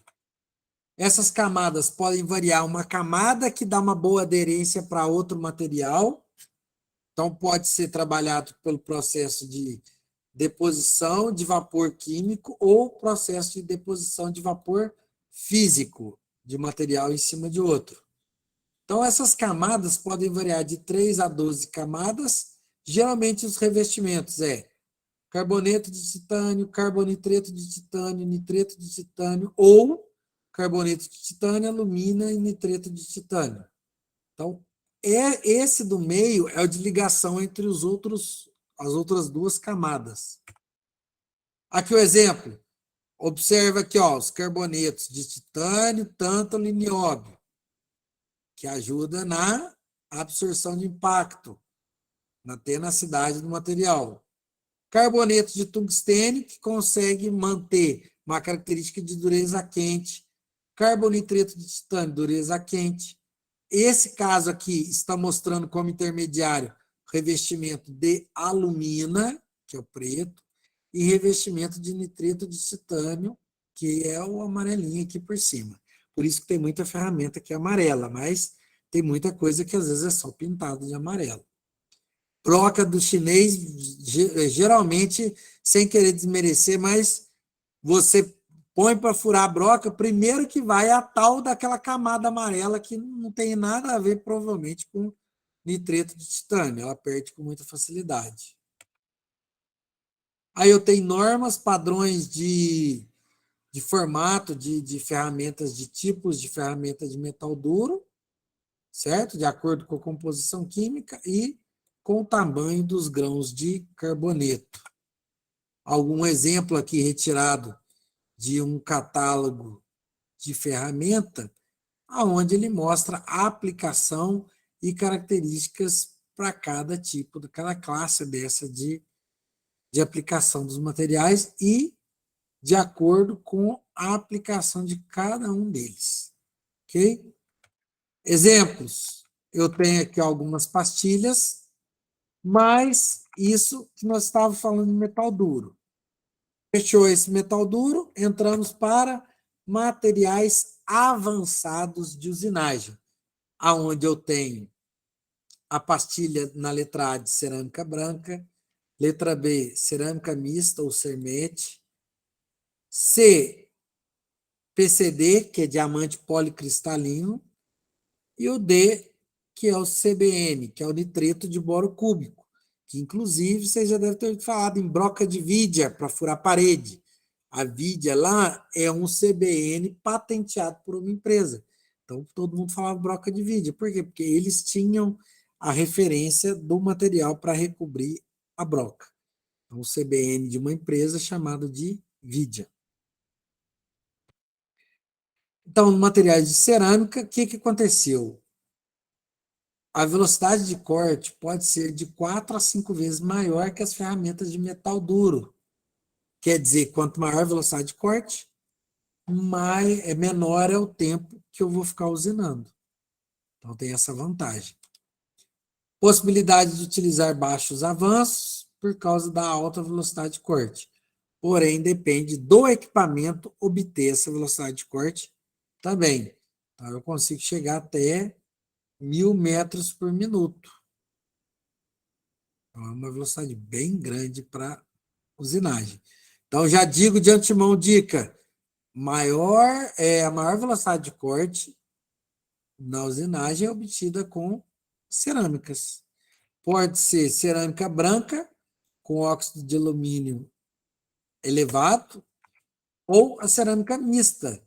Essas camadas podem variar. Uma camada que dá uma boa aderência para outro material. Então, pode ser trabalhado pelo processo de deposição de vapor químico ou processo de deposição de vapor físico de material em cima de outro. Então, essas camadas podem variar de 3 a 12 camadas. Geralmente, os revestimentos carboneto de titânio, carbonitreto de titânio, nitreto de titânio ou carboneto de titânio, alumina e nitreto de titânio. Então, esse do meio é o de ligação entre as outras duas camadas. Aqui o exemplo. Observa aqui, os carbonetos de titânio, tântalo e nióbio, que ajuda na absorção de impacto, na tenacidade do material. Carboneto de tungstênio, que consegue manter uma característica de dureza quente. Carbonitreto de titânio, dureza quente. Esse caso aqui está mostrando como intermediário revestimento de alumina, que é o preto, e revestimento de nitreto de titânio, que é o amarelinho aqui por cima. Por isso que tem muita ferramenta que é amarela, mas tem muita coisa que às vezes é só pintado de amarelo. Broca do chinês, geralmente, sem querer desmerecer, mas você põe para furar a broca, primeiro que vai a tal daquela camada amarela que não tem nada a ver, provavelmente, com nitreto de titânio. Ela perde com muita facilidade. Aí eu tenho normas, padrões de formato, de ferramentas, de tipos de ferramenta de metal duro, certo? De acordo com a composição química e com o tamanho dos grãos de carboneto. Algum exemplo aqui retirado de um catálogo de ferramenta, onde ele mostra a aplicação e características para cada tipo, cada classe dessa de aplicação dos materiais e de acordo com a aplicação de cada um deles. Ok? Exemplos. Eu tenho aqui algumas pastilhas, mas isso que nós estávamos falando de metal duro. Fechou esse metal duro, entramos para materiais avançados de usinagem, aonde eu tenho a pastilha na letra A de cerâmica branca, letra B, cerâmica mista ou cermete, C, PCD, que é diamante policristalino, e o D, que é o CBN, que é o nitreto de boro cúbico, que inclusive você já deve ter falado em broca de vidia para furar parede. A vidia lá é um CBN patenteado por uma empresa. Então, todo mundo falava broca de vidia. Por quê? Porque eles tinham a referência do material para recobrir a broca. Então, o CBN de uma empresa chamado de vidia. Então, no materiais de cerâmica, o que aconteceu? A velocidade de corte pode ser de 4 a 5 vezes maior que as ferramentas de metal duro. Quer dizer, quanto maior a velocidade de corte, menor é o tempo que eu vou ficar usinando. Então, tem essa vantagem. Possibilidade de utilizar baixos avanços por causa da alta velocidade de corte. Porém, depende do equipamento obter essa velocidade de corte também. Então, eu consigo chegar até 1.000 metros por minuto. Então, é uma velocidade bem grande para usinagem. Então, já digo de antemão, dica, a maior velocidade de corte na usinagem é obtida com cerâmicas. Pode ser cerâmica branca, com óxido de alumínio elevado, ou a cerâmica mista,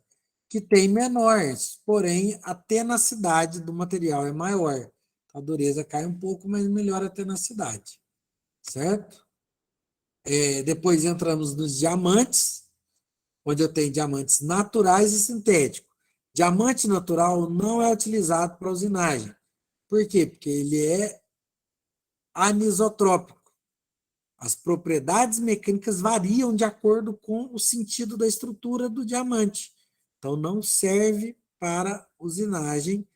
que tem menores, porém a tenacidade do material é maior. A dureza cai um pouco, mas melhora a tenacidade. Certo? Depois entramos nos diamantes, onde eu tenho diamantes naturais e sintéticos. Diamante natural não é utilizado para usinagem. Por quê? Porque ele é anisotrópico. As propriedades mecânicas variam de acordo com o sentido da estrutura do diamante. Então, não serve para usinagem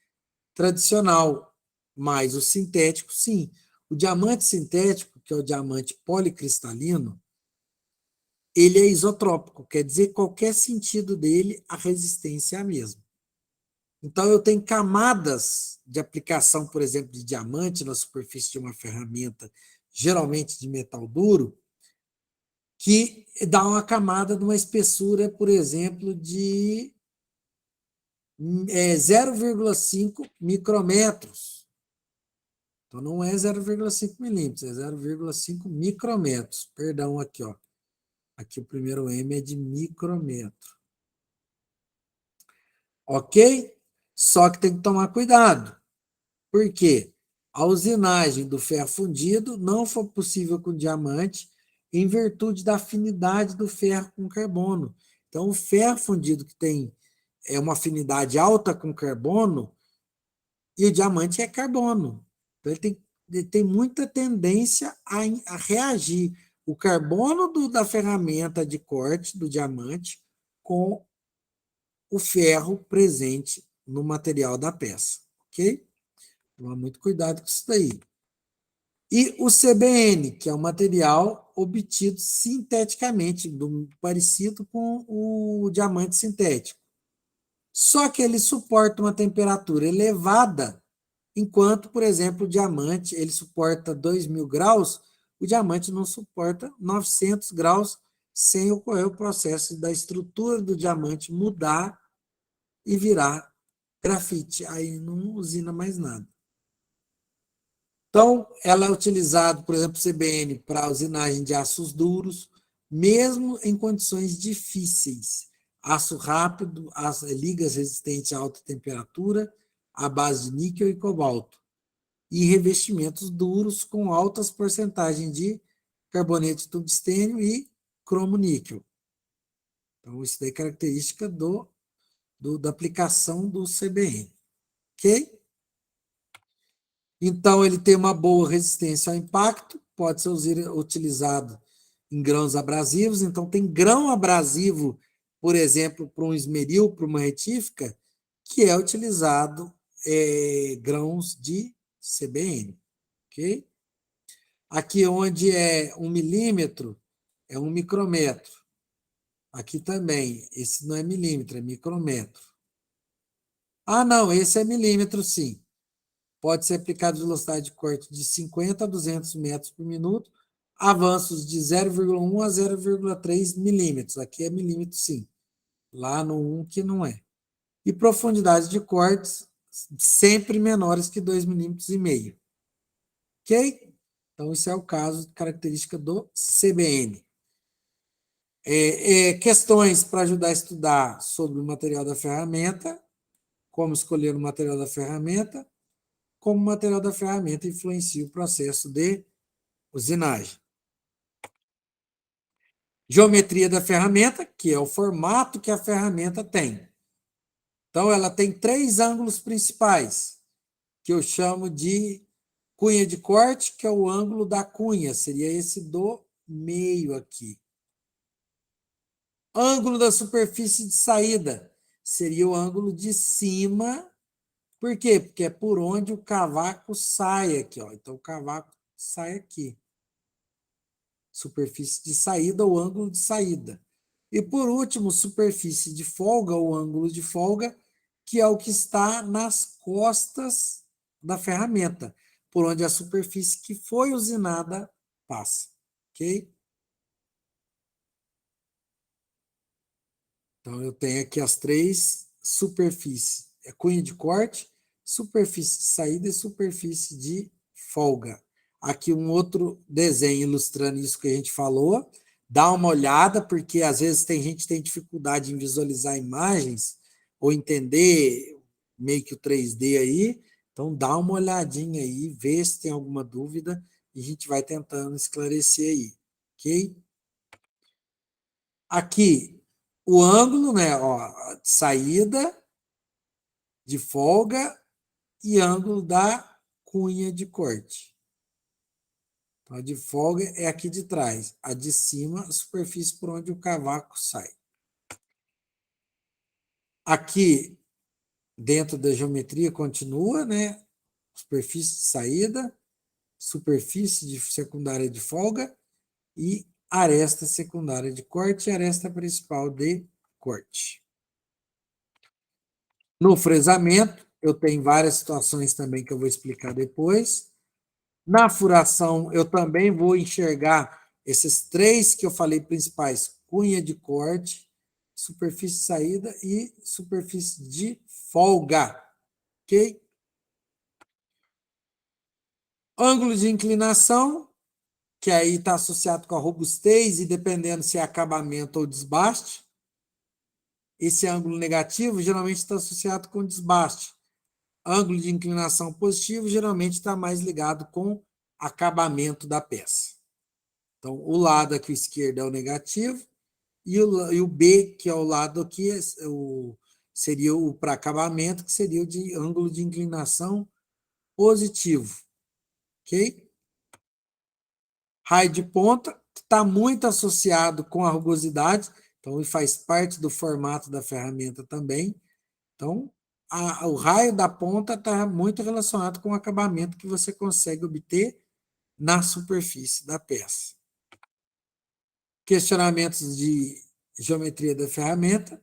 tradicional, mas o sintético, sim. O diamante sintético, que é o diamante policristalino, ele é isotrópico, quer dizer, qualquer sentido dele, a resistência é a mesma. Então, eu tenho camadas de aplicação, por exemplo, de diamante na superfície de uma ferramenta, geralmente de metal duro, que dá uma camada de uma espessura, por exemplo, de 0,5 micrômetros. Então, não é 0,5 milímetros, é 0,5 micrômetros. Perdão, aqui, ó. Aqui o primeiro M é de micrômetro. Ok? Só que tem que tomar cuidado. Por quê? A usinagem do ferro fundido não foi possível com diamante em virtude da afinidade do ferro com carbono. Então, o ferro fundido que tem uma afinidade alta com carbono e o diamante é carbono. Então, ele tem muita tendência a reagir o carbono da ferramenta de corte do diamante com o ferro presente no material da peça. Ok? Toma muito cuidado com isso daí. E o CBN, que é um material obtido sinteticamente, parecido com o diamante sintético. Só que ele suporta uma temperatura elevada, enquanto, por exemplo, o diamante ele suporta 2.000 graus, o diamante não suporta 900 graus sem ocorrer o processo da estrutura do diamante mudar e virar grafite. Aí não usina mais nada. Então, ela é utilizada, por exemplo, CBN para usinagem de aços duros, mesmo em condições difíceis. Aço rápido, ligas resistentes a alta temperatura, à base de níquel e cobalto. E revestimentos duros com altas porcentagens de carboneto de tungstênio e cromo-níquel. Então, isso daí é característica da aplicação do CBN. Ok? Então, ele tem uma boa resistência ao impacto, pode ser utilizado em grãos abrasivos. Então, tem grão abrasivo, por exemplo, para um esmeril, para uma retífica, que é utilizado grãos de CBN. Ok? Aqui onde é 1 milímetro, é 1 micrômetro. Aqui também, esse não é milímetro, é micrômetro. Ah, não, esse é milímetro, sim. Pode ser aplicado velocidade de corte de 50 a 200 metros por minuto, avanços de 0,1 a 0,3 milímetros. Aqui é milímetro, sim. Lá no 1 que não é. E profundidade de cortes sempre menores que 2,5 milímetros. Ok? Então, esse é o caso, característica do CBN. Questões para ajudar a estudar sobre o material da ferramenta, como escolher o material da ferramenta, como o material da ferramenta influencia o processo de usinagem. Geometria da ferramenta, que é o formato que a ferramenta tem. Então, ela tem 3 ângulos principais, que eu chamo de cunha de corte, que é o ângulo da cunha, seria esse do meio aqui. Ângulo da superfície de saída, seria o ângulo de cima. Por quê? Porque é por onde o cavaco sai aqui, ó. Então, o cavaco sai aqui. Superfície de saída ou ângulo de saída. E, por último, superfície de folga ou ângulo de folga, que é o que está nas costas da ferramenta, por onde a superfície que foi usinada passa. Ok? Então, eu tenho aqui as 3 superfícies. Cunha de corte, superfície de saída e superfície de folga. Aqui um outro desenho ilustrando isso que a gente falou. Dá uma olhada, porque às vezes tem gente que tem dificuldade em visualizar imagens ou entender meio que o 3D aí. Então, dá uma olhadinha aí, vê se tem alguma dúvida e a gente vai tentando esclarecer aí. Ok? Aqui, o ângulo, né, de saída, de folga e ângulo da cunha de corte. Então, a de folga é aqui de trás. A de cima, a superfície por onde o cavaco sai. Aqui, dentro da geometria, continua, né? Superfície de saída, superfície de secundária de folga e aresta secundária de corte e aresta principal de corte. No fresamento, eu tenho várias situações também que eu vou explicar depois. Na furação, eu também vou enxergar esses três que eu falei principais: cunha de corte, superfície de saída e superfície de folga. Ok? Ângulo de inclinação, que aí está associado com a robustez e dependendo se é acabamento ou desbaste. Esse ângulo negativo geralmente está associado com desbaste. Ângulo de inclinação positivo geralmente está mais ligado com acabamento da peça. Então, o lado aqui esquerdo é o negativo e o B, que é o lado aqui, seria o para acabamento, que seria o de ângulo de inclinação positivo. Ok? Raio de ponta está muito associado com a rugosidade, então ele faz parte do formato da ferramenta também. Então, o raio da ponta está muito relacionado com o acabamento que você consegue obter na superfície da peça. Questionamentos de geometria da ferramenta.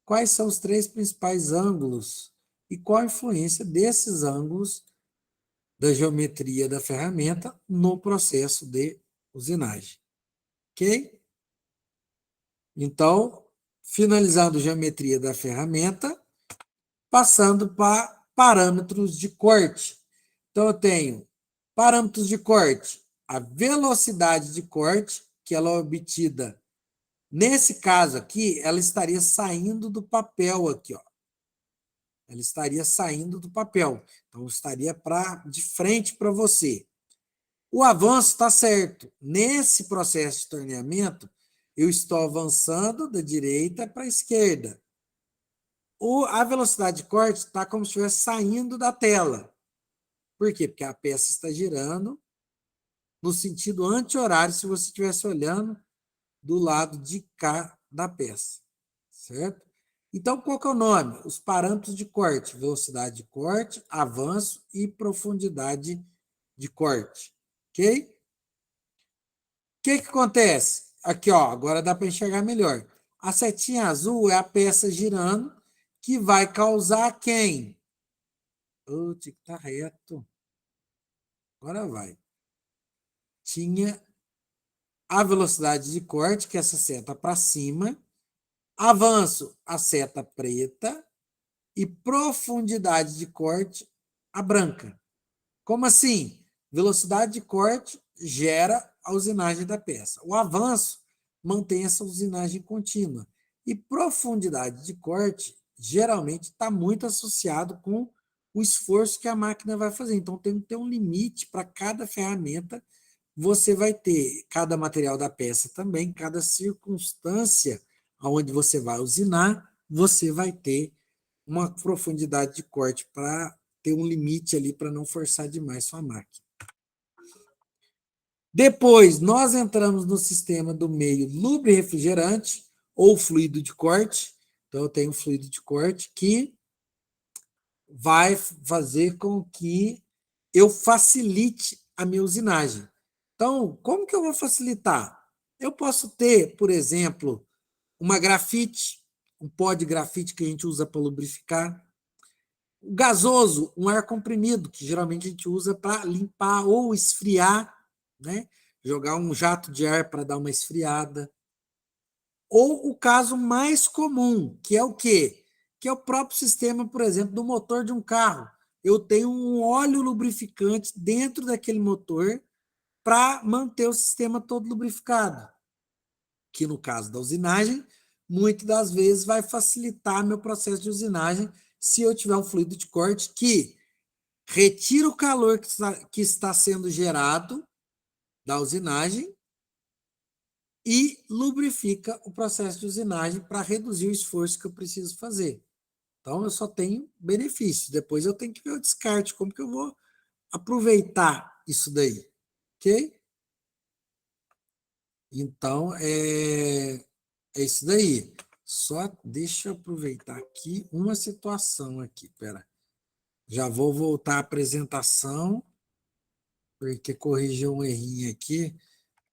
Quais são os três principais ângulos e qual a influência desses ângulos da geometria da ferramenta no processo de usinagem? Ok? Então, finalizando a geometria da ferramenta, passando para parâmetros de corte. Então, eu tenho parâmetros de corte, a velocidade de corte, que ela é obtida. Nesse caso aqui, ela estaria saindo do papel aqui, ó. Ela estaria saindo do papel. Então, estaria de frente para você. O avanço está certo. Nesse processo de torneamento, eu estou avançando da direita para a esquerda. A velocidade de corte está como se estivesse saindo da tela. Por quê? Porque a peça está girando no sentido anti-horário, se você estivesse olhando do lado de cá da peça. Certo? Então, qual que é o nome? Os parâmetros de corte: velocidade de corte, avanço e profundidade de corte. Ok? O que acontece? Aqui, ó, agora dá para enxergar melhor. A setinha azul é a peça girando que vai causar quem? Tinha que estar reto. Agora vai. Tinha a velocidade de corte, que é essa seta para cima. Avanço, a seta preta. E profundidade de corte, a branca. Como assim? Velocidade de corte gera a usinagem da peça. O avanço mantém essa usinagem contínua. E profundidade de corte, geralmente, está muito associado com o esforço que a máquina vai fazer. Então, tem que ter um limite para cada ferramenta. Você vai ter cada material da peça também, cada circunstância onde você vai usinar, você vai ter uma profundidade de corte para ter um limite ali para não forçar demais sua máquina. Depois, nós entramos no sistema do meio lubre-refrigerante ou fluido de corte. Então, eu tenho fluido de corte que vai fazer com que eu facilite a minha usinagem. Então, como que eu vou facilitar? Eu posso ter, por exemplo, uma grafite, um pó de grafite que a gente usa para lubrificar. O gasoso, um ar comprimido, que geralmente a gente usa para limpar ou esfriar, né? Jogar um jato de ar para dar uma esfriada. Ou o caso mais comum, que é o quê? Que é o próprio sistema, por exemplo, do motor de um carro. Eu tenho um óleo lubrificante dentro daquele motor para manter o sistema todo lubrificado. Que no caso da usinagem, muitas das vezes vai facilitar meu processo de usinagem se eu tiver um fluido de corte que retira o calor que está sendo gerado da usinagem e lubrifica o processo de usinagem para reduzir o esforço que eu preciso fazer. Então, eu só tenho benefícios. Depois eu tenho que ver o descarte, como que eu vou aproveitar isso daí, ok? Então, é isso daí. Só deixa eu aproveitar aqui uma situação aqui, pera. Já vou voltar à apresentação, porque corrigiu um errinho aqui,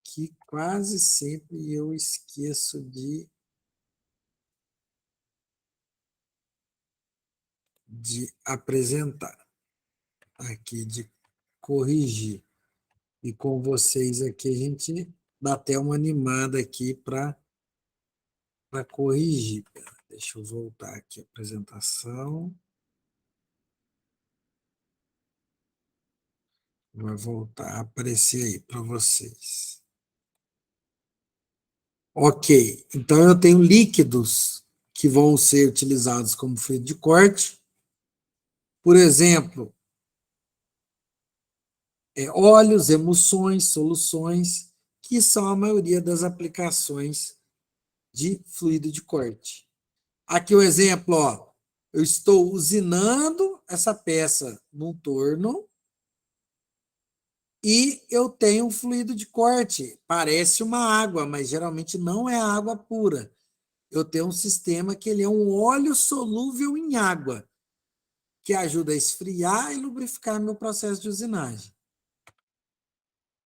que quase sempre eu esqueço de apresentar, aqui de corrigir. E com vocês aqui a gente dá até uma animada aqui para corrigir. Pera, deixa eu voltar aqui a apresentação. Vai voltar a aparecer aí para vocês. Ok, então eu tenho líquidos que vão ser utilizados como fluido de corte. Por exemplo, óleos, emulsões, soluções, que são a maioria das aplicações de fluido de corte. Aqui o exemplo, ó, eu estou usinando essa peça num torno e eu tenho um fluido de corte. Parece uma água, mas geralmente não é água pura. Eu tenho um sistema que ele é um óleo solúvel em água, que ajuda a esfriar e lubrificar meu processo de usinagem.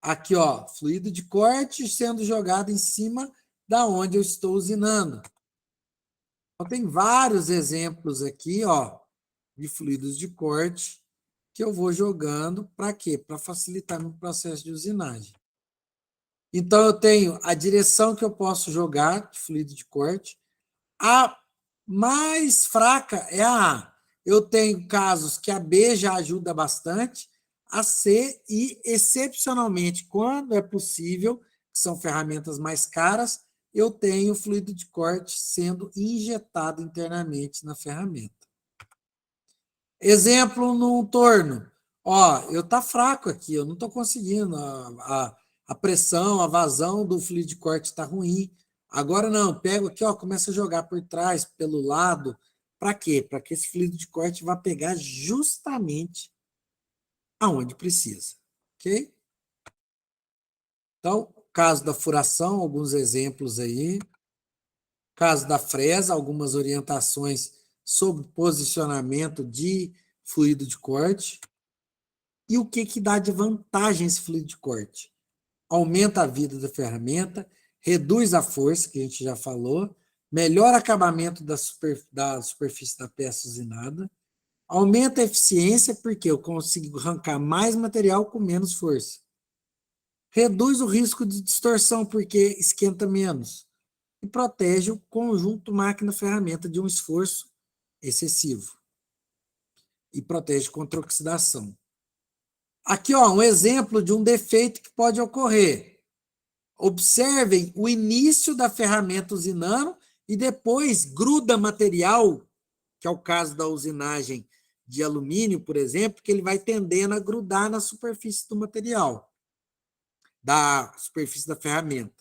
Aqui, ó, fluido de corte sendo jogado em cima da onde eu estou usinando. Então, tem vários exemplos aqui, ó, de fluidos de corte que eu vou jogando para quê? Para facilitar meu processo de usinagem. Então, eu tenho a direção que eu posso jogar de fluido de corte. A mais fraca é a A. Eu tenho casos que a B já ajuda bastante, a C e, excepcionalmente, quando é possível, que são ferramentas mais caras, eu tenho fluido de corte sendo injetado internamente na ferramenta. Exemplo no torno. Ó, eu tá fraco aqui, eu não estou conseguindo. A pressão, a vazão do fluido de corte está ruim. Agora não, pego aqui, ó, começo a jogar por trás, pelo lado. Para quê? Para que esse fluido de corte vá pegar justamente aonde precisa. Ok? Então, caso da furação, alguns exemplos aí. Caso da fresa, algumas orientações sobre posicionamento de fluido de corte. E o que dá de vantagem esse fluido de corte? Aumenta a vida da ferramenta, reduz a força, que a gente já falou, melhora o acabamento da superfície da peça usinada, aumenta a eficiência, porque eu consigo arrancar mais material com menos força. Reduz o risco de distorção, porque esquenta menos. E protege o conjunto máquina-ferramenta de um esforço excessivo. E protege contra oxidação. Aqui, ó, um exemplo de um defeito que pode ocorrer. Observem o início da ferramenta usinando e depois gruda material, que é o caso da usinagem de alumínio, por exemplo, que ele vai tendendo a grudar na superfície do material, da superfície da ferramenta.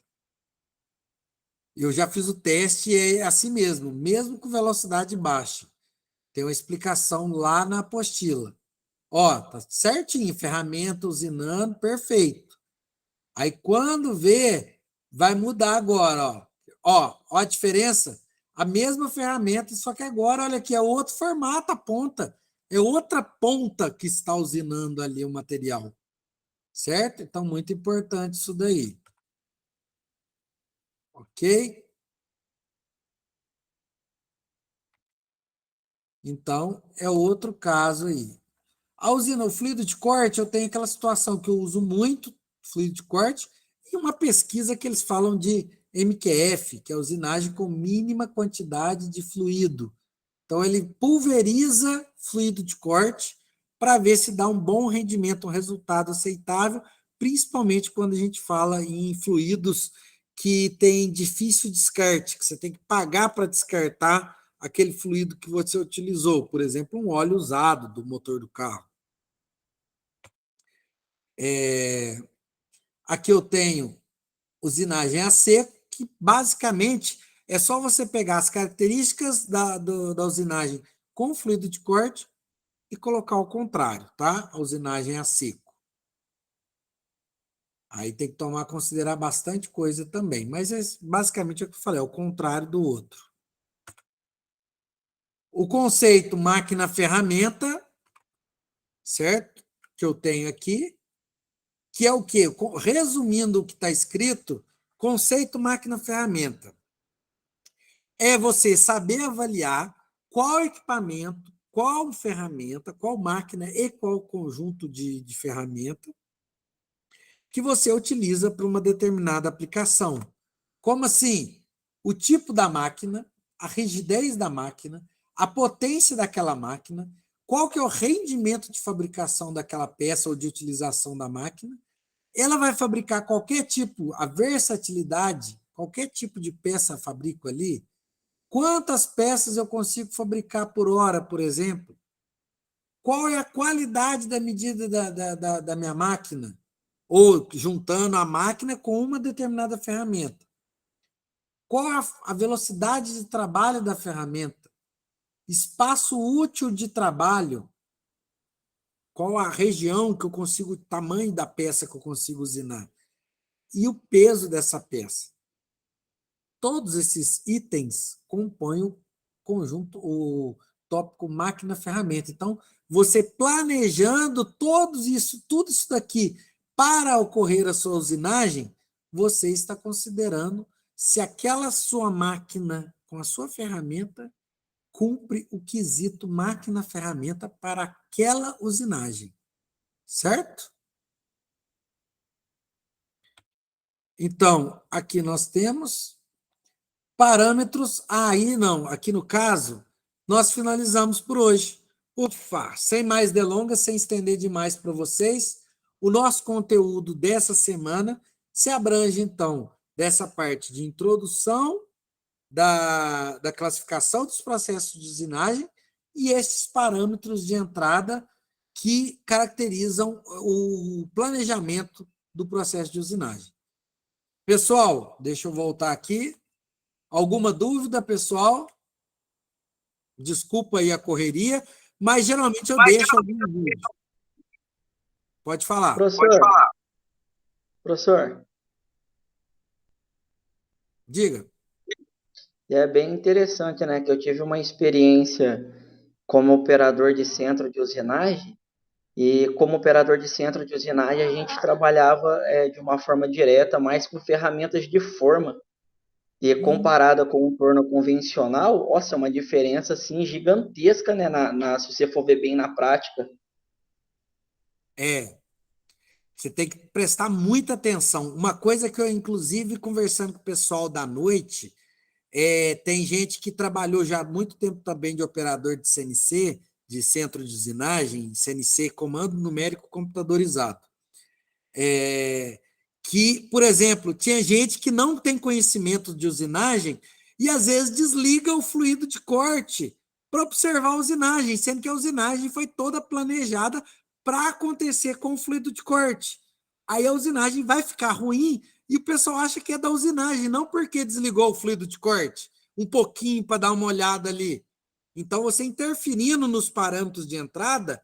Eu já fiz o teste e é assim mesmo com velocidade baixa. Tem uma explicação lá na apostila. Ó, tá certinho, ferramenta usinando, perfeito. Aí quando vê, vai mudar agora, ó. Ó a diferença. A mesma ferramenta, só que agora, olha aqui, é outro formato a ponta. É outra ponta que está usinando ali o material. Certo? Então, muito importante isso daí. Ok? Então, é outro caso aí. A usina, o fluido de corte, eu tenho aquela situação que eu uso muito, fluido de corte, e uma pesquisa que eles falam de MQF, que é a usinagem com mínima quantidade de fluido. Então, ele pulveriza fluido de corte para ver se dá um bom rendimento, um resultado aceitável, principalmente quando a gente fala em fluidos que têm difícil descarte, que você tem que pagar para descartar aquele fluido que você utilizou, por exemplo, um óleo usado do motor do carro. Aqui eu tenho usinagem a seco, que basicamente é só você pegar as características da usinagem com fluido de corte e colocar o contrário, tá? A usinagem a seco. Aí tem que considerar bastante coisa também, mas basicamente é o que eu falei, é o contrário do outro. O conceito máquina-ferramenta, certo? Que eu tenho aqui, que é o quê? Resumindo o que está escrito, conceito máquina-ferramenta. É você saber avaliar qual equipamento, qual ferramenta, qual máquina e qual conjunto de ferramenta que você utiliza para uma determinada aplicação. Como assim? O tipo da máquina, a rigidez da máquina, a potência daquela máquina, qual que é o rendimento de fabricação daquela peça ou de utilização da máquina. Ela vai fabricar qualquer tipo, a versatilidade, qualquer tipo de peça fabrico ali. Quantas peças eu consigo fabricar por hora, por exemplo? Qual é a qualidade da medida da minha máquina? Ou juntando a máquina com uma determinada ferramenta. Qual a velocidade de trabalho da ferramenta? Espaço útil de trabalho? Qual a região que eu consigo, o tamanho da peça que eu consigo usinar? E o peso dessa peça? Todos esses itens compõem o conjunto, o tópico máquina-ferramenta. Então, você planejando tudo isso daqui para ocorrer a sua usinagem, você está considerando se aquela sua máquina, com a sua ferramenta, cumpre o quesito máquina-ferramenta para aquela usinagem. Certo? Então, aqui nós temos parâmetros. Aí não, aqui no caso, nós finalizamos por hoje. Ufa, sem mais delongas, sem estender demais para vocês, o nosso conteúdo dessa semana se abrange, então, dessa parte de introdução da classificação dos processos de usinagem e esses parâmetros de entrada que caracterizam o planejamento do processo de usinagem. Pessoal, deixa eu voltar aqui. Alguma dúvida, pessoal? Desculpa aí a correria, mas geralmente eu deixo alguns vídeos. Pode falar. Professor, Diga. é bem interessante, né? Que eu tive uma experiência como operador de centro de usinagem, e como operador de centro de usinagem a gente trabalhava de uma forma direta, mais com ferramentas de forma. E comparada com o torno convencional, nossa, é uma diferença assim gigantesca, né? Se você for ver bem na prática. Você tem que prestar muita atenção. Uma coisa que eu, inclusive, conversando com o pessoal da noite, tem gente que trabalhou já há muito tempo também de operador de CNC, de centro de usinagem, CNC, comando numérico computadorizado. Que, por exemplo, tinha gente que não tem conhecimento de usinagem e às vezes desliga o fluido de corte para observar a usinagem, sendo que a usinagem foi toda planejada para acontecer com o fluido de corte. Aí a usinagem vai ficar ruim e o pessoal acha que é da usinagem, não porque desligou o fluido de corte, um pouquinho para dar uma olhada ali. Então, você interferindo nos parâmetros de entrada,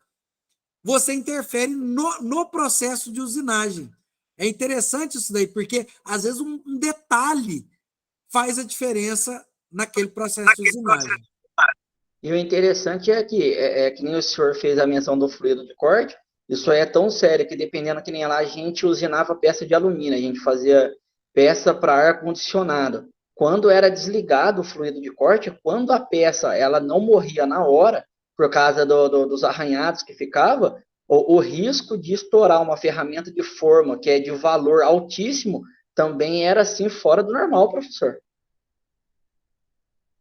você interfere no processo de usinagem. É interessante isso daí, porque às vezes um detalhe faz a diferença naquele processo de usinagem. E o interessante é que nem o senhor fez a menção do fluido de corte, isso aí é tão sério que dependendo que nem lá, a gente usinava peça de alumínio, a gente fazia peça para ar-condicionado. Quando era desligado o fluido de corte, quando a peça ela não morria na hora, por causa dos arranhados que ficava, o risco de estourar uma ferramenta de forma que é de valor altíssimo também era assim fora do normal, professor.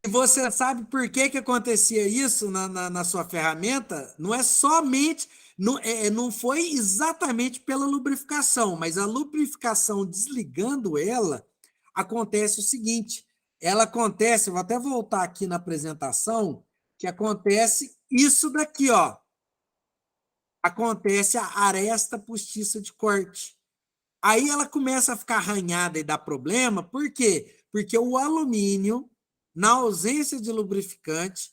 E você sabe por que acontecia isso na sua ferramenta? Não é somente, não foi exatamente pela lubrificação, mas a lubrificação desligando ela, acontece o seguinte: ela acontece, eu vou até voltar aqui na apresentação, que acontece isso daqui, ó. Acontece a aresta postiça de corte. Aí ela começa a ficar arranhada e dá problema, por quê? Porque o alumínio, na ausência de lubrificante,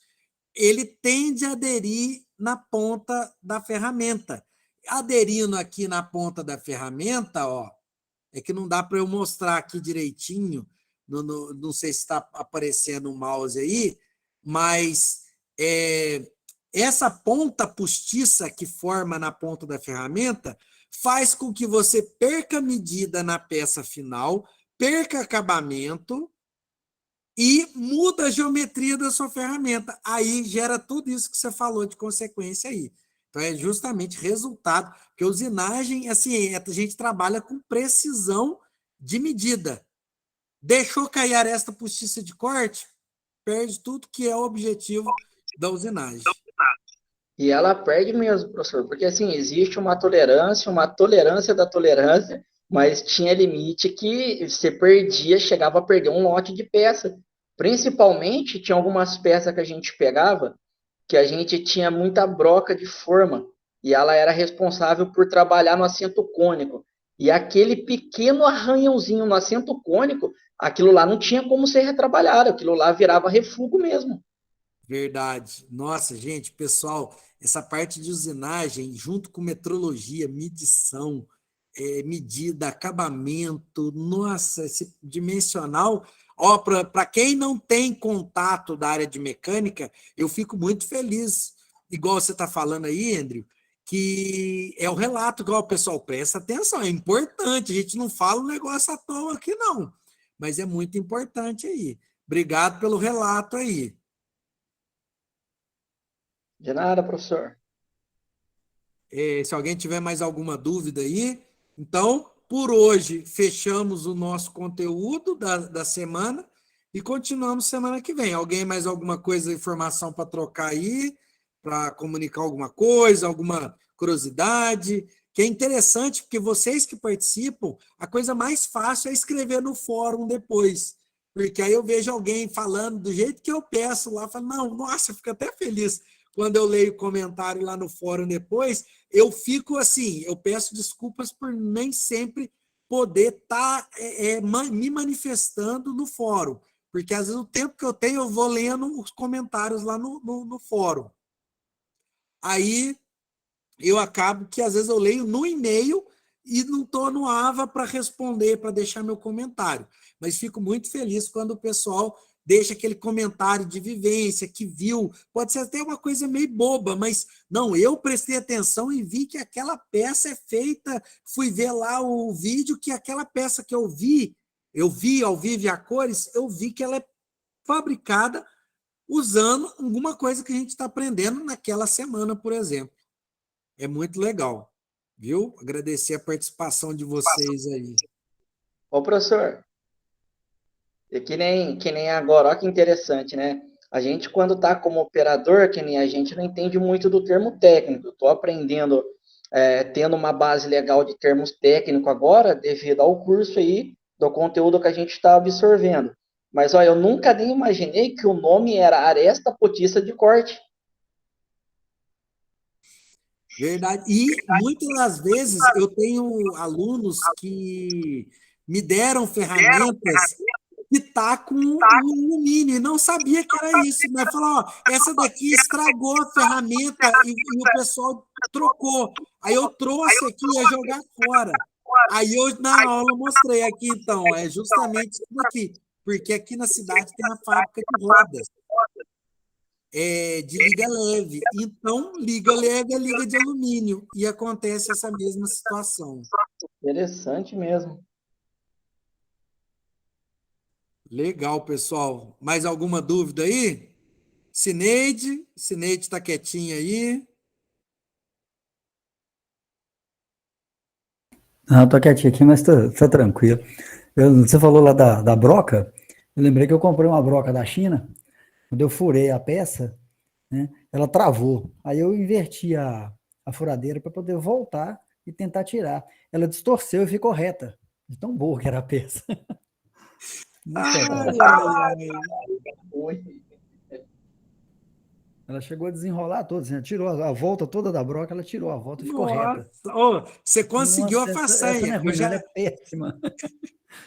ele tende a aderir na ponta da ferramenta. Aderindo aqui na ponta da ferramenta, ó, é que não dá para eu mostrar aqui direitinho, não sei se está aparecendo o mouse aí, mas essa ponta postiça que forma na ponta da ferramenta faz com que você perca medida na peça final, perca acabamento e muda a geometria da sua ferramenta. Aí gera tudo isso que você falou de consequência aí. Então, é justamente resultado, porque usinagem, assim, a gente trabalha com precisão de medida. Deixou cair a aresta postiça de corte, perde tudo que é o objetivo da usinagem. E ela perde mesmo, professor, porque assim, existe uma tolerância da tolerância, mas tinha limite que você perdia, chegava a perder um lote de peça. Principalmente, tinha algumas peças que a gente pegava, que a gente tinha muita broca de forma, e ela era responsável por trabalhar no assento cônico. E aquele pequeno arranhãozinho no assento cônico, aquilo lá não tinha como ser retrabalhado, aquilo lá virava refúgio mesmo. Verdade. Nossa, gente, pessoal, essa parte de usinagem, junto com metrologia, medição, medida, acabamento, nossa, esse dimensional. Ó, para quem não tem contato da área de mecânica, eu fico muito feliz, igual você está falando aí, Andrew, que é o relato, igual o pessoal presta atenção, é importante, a gente não fala um negócio à toa aqui, não, mas é muito importante aí. Obrigado pelo relato aí. De nada, professor. Se alguém tiver mais alguma dúvida aí, então, por hoje, fechamos o nosso conteúdo da semana e continuamos semana que vem. Alguém mais alguma coisa, informação para trocar aí, para comunicar alguma coisa, alguma curiosidade? Que é interessante, porque vocês que participam, a coisa mais fácil é escrever no fórum depois. Porque aí eu vejo alguém falando do jeito que eu peço lá, falo, não, nossa, eu fico até feliz quando eu leio o comentário lá no fórum depois, eu fico assim, eu peço desculpas por nem sempre poder estar me manifestando no fórum, porque às vezes o tempo que eu tenho, eu vou lendo os comentários lá no fórum. Aí eu acabo que às vezes eu leio no e-mail e não estou no AVA para responder, para deixar meu comentário. Mas fico muito feliz quando o pessoal deixa aquele comentário de vivência, que viu, pode ser até uma coisa meio boba, mas não, eu prestei atenção e vi que aquela peça é feita, fui ver lá o vídeo, que aquela peça que eu vi ao vivo e a cores, eu vi que ela é fabricada usando alguma coisa que a gente está aprendendo naquela semana, por exemplo. É muito legal, viu? Agradecer a participação de vocês aí. Ô, professor, é que nem agora, olha que interessante, né? A gente, quando está como operador, que nem a gente não entende muito do termo técnico. Estou aprendendo, tendo uma base legal de termos técnicos agora, devido ao curso aí, do conteúdo que a gente está absorvendo. Mas, olha, eu nunca nem imaginei que o nome era aresta potiça de corte. Verdade. E muitas das vezes eu tenho alunos que me deram ferramentas que tá com um alumínio e não sabia que era isso, mas falou, ó, essa daqui estragou a ferramenta e o pessoal trocou. Aí eu trouxe aqui ia jogar fora. Aí eu na aula mostrei aqui então, é justamente isso daqui, porque aqui na cidade tem a fábrica de rodas. De liga leve. Então, liga leve é liga de alumínio. E acontece essa mesma situação. Interessante mesmo. Legal, pessoal. Mais alguma dúvida aí? Cineide está quietinha aí. Ah, tô quietinho aqui, mas tá tranquilo. Você falou lá da broca, eu lembrei que eu comprei uma broca da China, quando eu furei a peça, né, ela travou. Aí eu inverti a furadeira para poder voltar e tentar tirar. Ela distorceu e ficou reta, de tão boa que era a peça. Ai, ai, ai. Ela chegou a desenrolar toda, assim, ela tirou a volta toda da broca, ela tirou a volta e ficou Nossa, reta. oh, você conseguiu a Nossa, essa não façanha. é ruim, não, ela é péssima.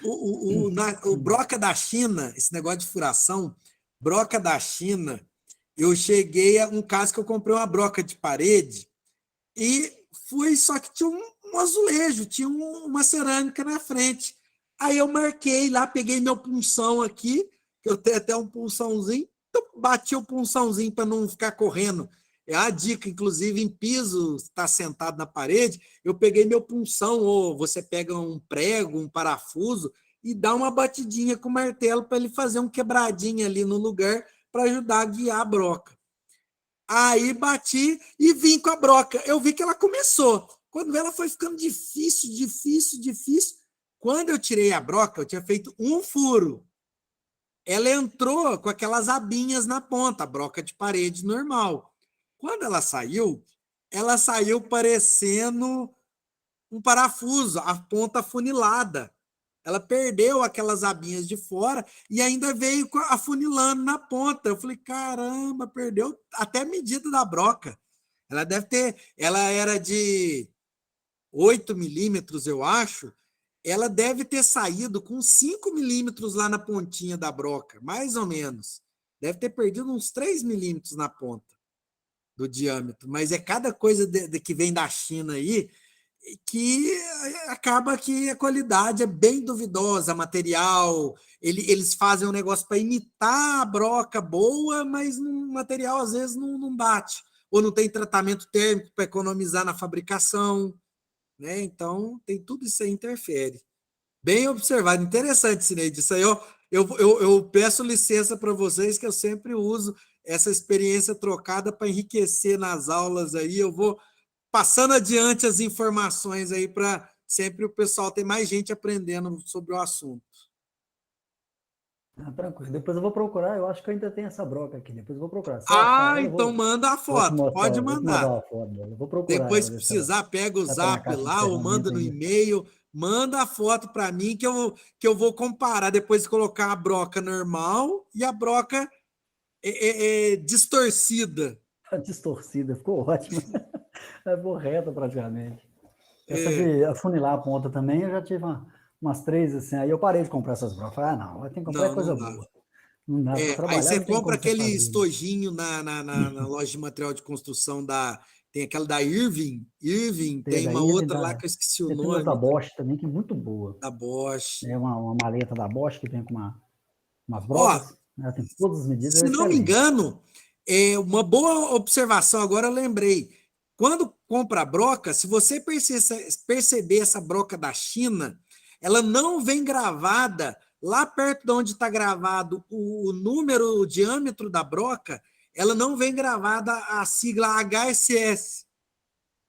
O broca da China, esse negócio de furação, broca da China, Eu cheguei a um caso que eu comprei uma broca de parede e fui, só que tinha um azulejo, tinha uma cerâmica na frente. Aí eu marquei lá, peguei meu punção aqui, que eu tenho até um punçãozinho, então bati o punçãozinho para não ficar correndo. É a dica, inclusive, em piso, está sentado na parede, eu peguei meu punção, ou você pega um prego, um parafuso, e dá uma batidinha com o martelo para ele fazer um quebradinho ali no lugar para ajudar a guiar a broca. Aí bati e vim com a broca. Eu vi que ela começou. Quando ela foi ficando difícil, difícil, difícil, quando eu tirei a broca, eu tinha feito um furo. Ela entrou com aquelas abinhas na ponta, a broca de parede normal. Quando ela saiu parecendo um parafuso, a ponta afunilada. Ela perdeu aquelas abinhas de fora e ainda veio afunilando na ponta. Eu falei, caramba, perdeu até a medida da broca. Ela era de 8 milímetros, eu acho. Ela deve ter saído com 5 milímetros lá na pontinha da broca, mais ou menos. Deve ter perdido uns 3 milímetros na ponta do diâmetro. Mas é cada coisa que vem da China aí que acaba que a qualidade é bem duvidosa, material, eles fazem um negócio para imitar a broca boa, mas o material às vezes não bate, ou não tem tratamento térmico para economizar na fabricação, né? Então, tem tudo isso aí interfere. Bem observado, interessante, Cineide, isso aí eu peço licença para vocês que eu sempre uso essa experiência trocada para enriquecer nas aulas aí, eu vou passando adiante as informações aí para sempre o pessoal ter mais gente aprendendo sobre o assunto. Tranquilo. Depois eu vou procurar. Eu acho que eu ainda tenho essa broca aqui. Depois eu vou procurar. Se eu Ah, achar ela, então manda a foto. Pode vou te mandar mandar. uma foto dela. Eu vou procurar Depois, ela, se ver se ela precisar, pega o tá na zap caixa de lá ou manda ferramenta no ainda. e-mail. Manda a foto para mim que eu vou comparar. Depois de colocar a broca normal e a broca distorcida. Distorcida, ficou ótima. É borreta praticamente. Essa É, de afunilar a ponta também, eu já tive umas 3 assim. Aí eu parei de comprar essas brocas. Falei, não, tem que comprar não coisa dá. boa. Não dá para Aí trabalhar, você não tem compra como você aquele fazer, né? estojinho na loja de material de construção tem aquela da Irving. Irving, Tem tem uma daí, outra lá que eu esqueci o tem outra nome, Bosch também, que é muito boa. da Bosch. É uma maleta da Bosch que vem com umas Ó, brocas. Ela tem todas as medidas, é se não me excelente. engano, é uma boa observação, agora eu lembrei. Quando compra a broca, se você perceber essa broca da China, ela não vem gravada lá perto de onde está gravado o número, o diâmetro da broca, ela não vem gravada a sigla HSS,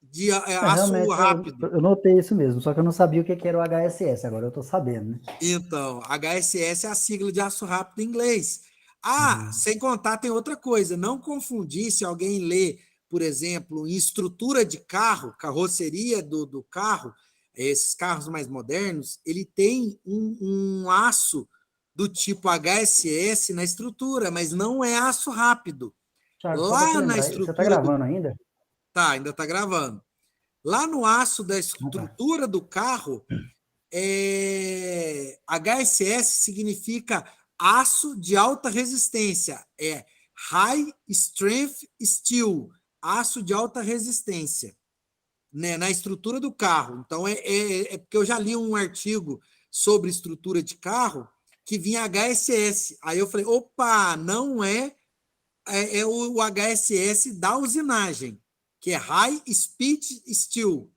de aço Realmente, rápido. eu notei isso mesmo, só que eu não sabia o que era o HSS, agora eu estou sabendo, né? Então, HSS é a sigla de aço rápido em inglês. Uhum. Sem contar, tem outra coisa. Não confundir se alguém lê, por exemplo, em estrutura de carro, carroceria do carro, esses carros mais modernos, ele tem um aço do tipo HSS na estrutura, mas não é aço rápido. Thiago, só para te Lá na lembrar, você está estrutura do. gravando ainda? Tá, ainda está gravando. Lá no aço da Ah, tá. estrutura do carro, HSS significa aço de alta resistência, é High Strength Steel, aço de alta resistência, né, na estrutura do carro. Então, porque eu já li um artigo sobre estrutura de carro que vinha HSS. Aí eu falei, opa, não é o HSS da usinagem, que é High Speed Steel.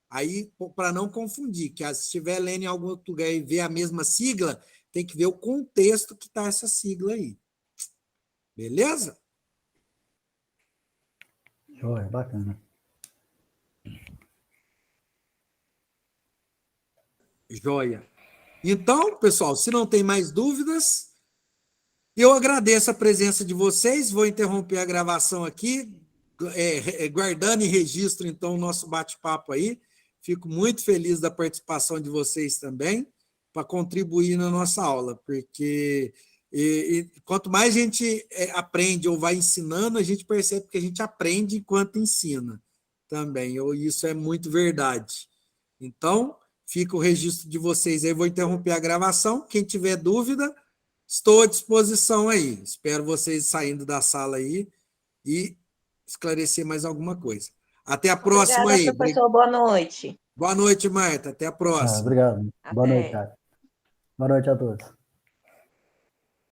Aí, para não confundir, que se estiver lendo em algum outro lugar e ver a mesma sigla, tem que ver o contexto que está essa sigla aí. Beleza? Joia, bacana. Joia. Então, pessoal, se não tem mais dúvidas, eu agradeço a presença de vocês. Vou interromper a gravação aqui, guardando em registro, então, o nosso bate-papo aí. Fico muito feliz da participação de vocês também, para contribuir na nossa aula, porque quanto mais a gente aprende ou vai ensinando, a gente percebe que a gente aprende enquanto ensina também. Isso é muito verdade. Então, fica o registro de vocês aí. Vou interromper a gravação. Quem tiver dúvida, estou à disposição aí. Espero vocês saindo da sala aí e esclarecer mais alguma coisa. Até a próxima Obrigada, aí. professor. Boa noite. Boa noite, Marta. Até a próxima. Obrigado. Boa noite, Até. cara. Boa noite a todos.